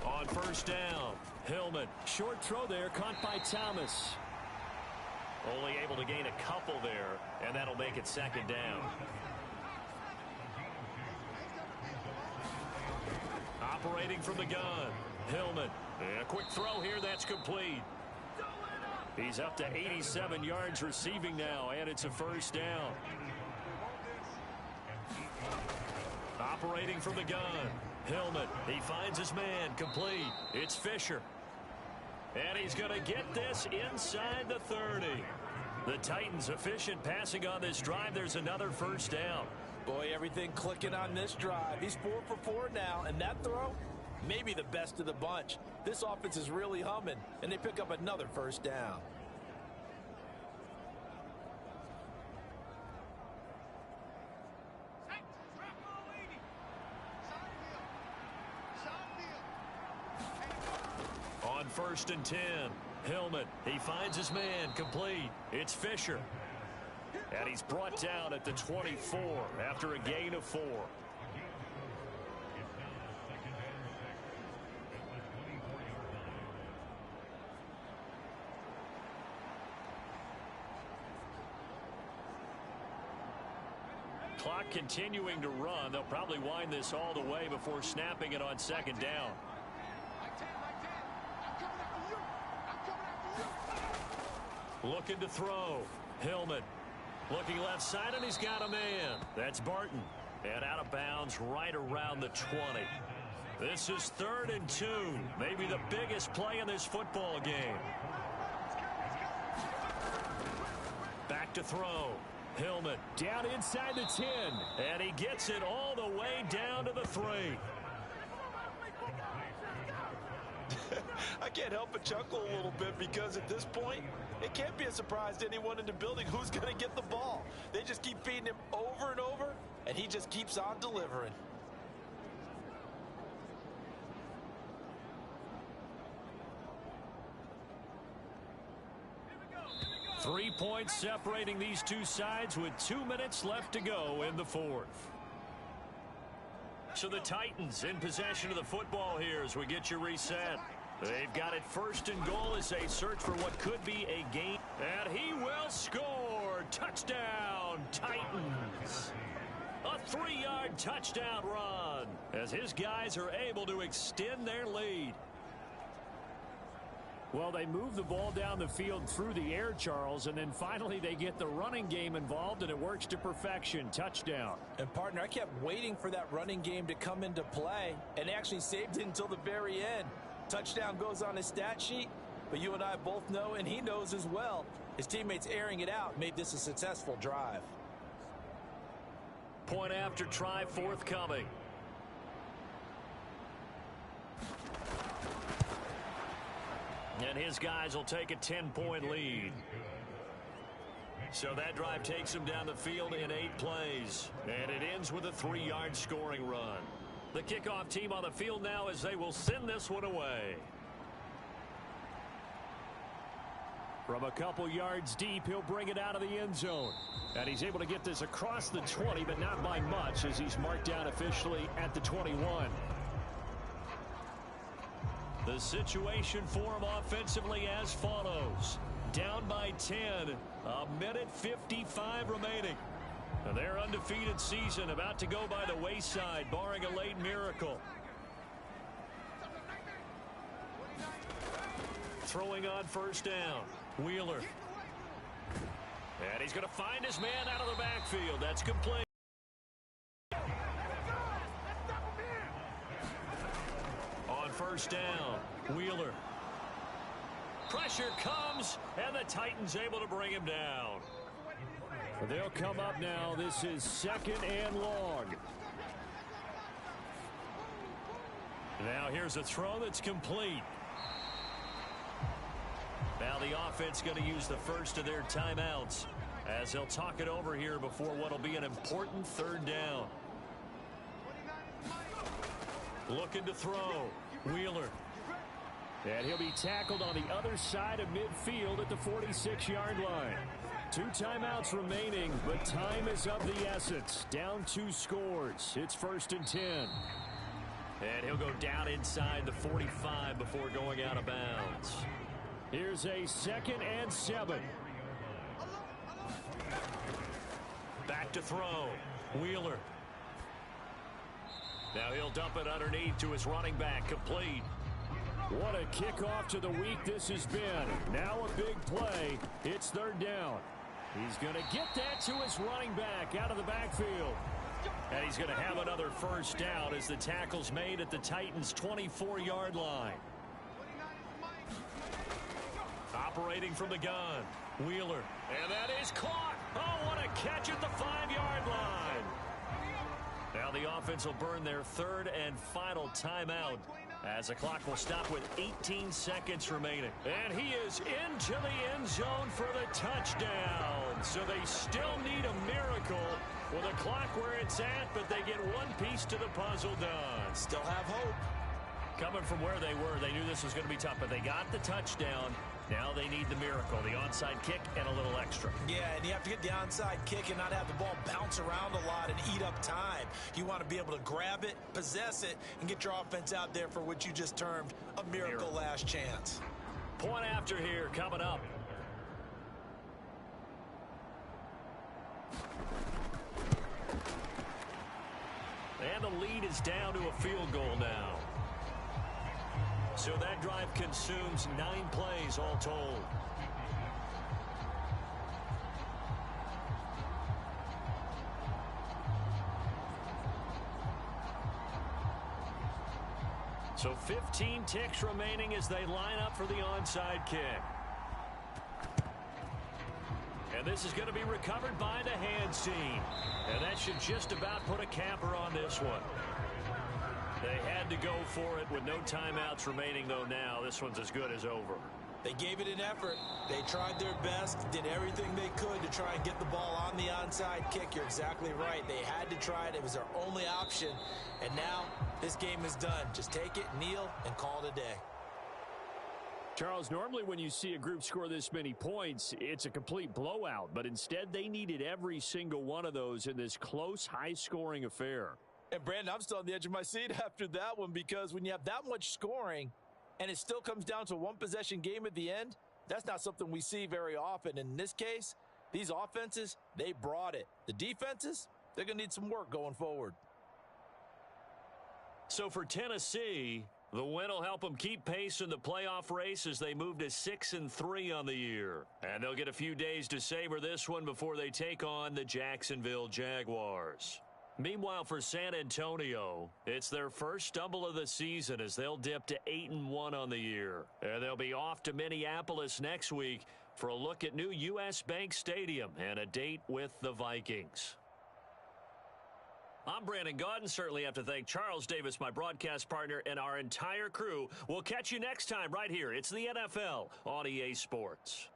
On first down, Hillman. Short throw there, caught by Thomas. Only able to gain a couple there, and that'll make it second down. Operating from the gun, Hillman. And a quick throw here, that's complete. He's up to 87 yards receiving now, and it's a first down. Operating from the gun, Hillman. He finds his man, complete. It's Fisher. And he's going to get this inside the 30. The Titans efficient passing on this drive. There's another first down. Boy, everything clicking on this drive. He's 4 for 4 now, and that throw, maybe the best of the bunch. This offense is really humming, and they pick up another first down. On first and 10, Hillman. He finds his man, complete. It's Fisher. And he's brought down at the 24 after a gain of 4. Clock continuing to run. They'll probably wind this all the way before snapping it on second down. Looking to throw. Hillman. Looking left side, and he's got a man. That's Barton. And out of bounds right around the 20. This is 3rd and 2. Maybe the biggest play in this football game. Back to throw. Hillman. Down inside the 10. And he gets it all the way down to the 3. I can't help but chuckle a little bit, because at this point, it can't be a surprise to anyone in the building who's going to get the ball. They just keep feeding him over and over, and he just keeps on delivering. Here we go. 3 points separating these two sides with 2 minutes left to go in the 4th. So the Titans in possession of the football here as we get you reset. They've got it 1st and goal as they search for what could be a game. And he will score. Touchdown, Titans. A 3-yard touchdown run as his guys are able to extend their lead. Well, they move the ball down the field through the air, Charles, and then finally they get the running game involved, and it works to perfection. Touchdown. And, partner, I kept waiting for that running game to come into play, and they actually saved it until the very end. Touchdown goes on his stat sheet, but you and I both know, and he knows as well, his teammates airing it out made this a successful drive. Point after try forthcoming. And his guys will take a 10-point lead. So that drive takes them down the field in 8 plays. And it ends with a 3-yard scoring run. The kickoff team on the field now as they will send this one away. From a couple yards deep, he'll bring it out of the end zone. And he's able to get this across the 20, but not by much, as he's marked down officially at the 21. The situation for him offensively as follows. Down by 10, a minute 55 remaining. And their undefeated season about to go by the wayside, barring a late miracle. Throwing on first down. Wheeler. And he's going to find his man out of the backfield. That's complete. first down. Wheeler. Pressure comes, and the Titans able to bring him down. They'll come up now. This is 2nd and long. Now here's a throw that's complete. Now the offense going to use the first of their timeouts as they'll talk it over here before what will be an important 3rd down. Looking to throw. Wheeler. And he'll be tackled on the other side of midfield at the 46-yard line. 2 timeouts remaining, but time is of the essence. Down 2 scores. It's 1st and 10. And he'll go down inside the 45 before going out of bounds. Here's a 2nd and 7. Back to throw. Wheeler. Now he'll dump it underneath to his running back. Complete. What a kickoff to the week this has been. Now a big play. It's 3rd down. He's going to get that to his running back out of the backfield. And he's going to have another first down as the tackle's made at the Titans' 24-yard line. Operating from the gun. Wheeler. And that is caught. Oh, what a catch at the 5-yard line. Now the offense will burn their 3rd and final timeout as the clock will stop with 18 seconds remaining. And he is into the end zone for the touchdown. So they still need a miracle with a clock where it's at, but they get one piece to the puzzle done. Still have hope. Coming from where they were, they knew this was going to be tough, but they got the touchdown. Now they need the miracle, the onside kick and a little extra. Yeah, and you have to get the onside kick and not have the ball bounce around a lot and eat up time. You want to be able to grab it, possess it, and get your offense out there for what you just termed a miracle last chance. Point after here coming up. And the lead is down to a field goal now. So that drive consumes 9 plays all told. So 15 ticks remaining as they line up for the onside kick. And this is going to be recovered by the hands team. And that should just about put a capper on this one. They had to go for it with no timeouts remaining, though now this one's as good as over. They gave it an effort. They tried their best, did everything they could to try and get the ball on the onside kick. You're exactly right. They had to try it. It was their only option. And now this game is done. Just take it, kneel, and call it a day. Charles, normally when you see a group score this many points, it's a complete blowout. But instead, they needed every single one of those in this close, high-scoring affair. And, Brandon, I'm still on the edge of my seat after that one because when you have that much scoring and it still comes down to a one-possession game at the end, that's not something we see very often. In this case, these offenses, they brought it. The defenses, they're going to need some work going forward. So for Tennessee, the win will help them keep pace in the playoff race as they move to 6-3 on the year. And they'll get a few days to savor this one before they take on the Jacksonville Jaguars. Meanwhile, for San Antonio, it's their first stumble of the season as they'll dip to 8-1 on the year. And they'll be off to Minneapolis next week for a look at new U.S. Bank Stadium and a date with the Vikings. I'm Brandon Gaudin. Certainly have to thank Charles Davis, my broadcast partner, and our entire crew. We'll catch you next time right here. It's the NFL on EA Sports.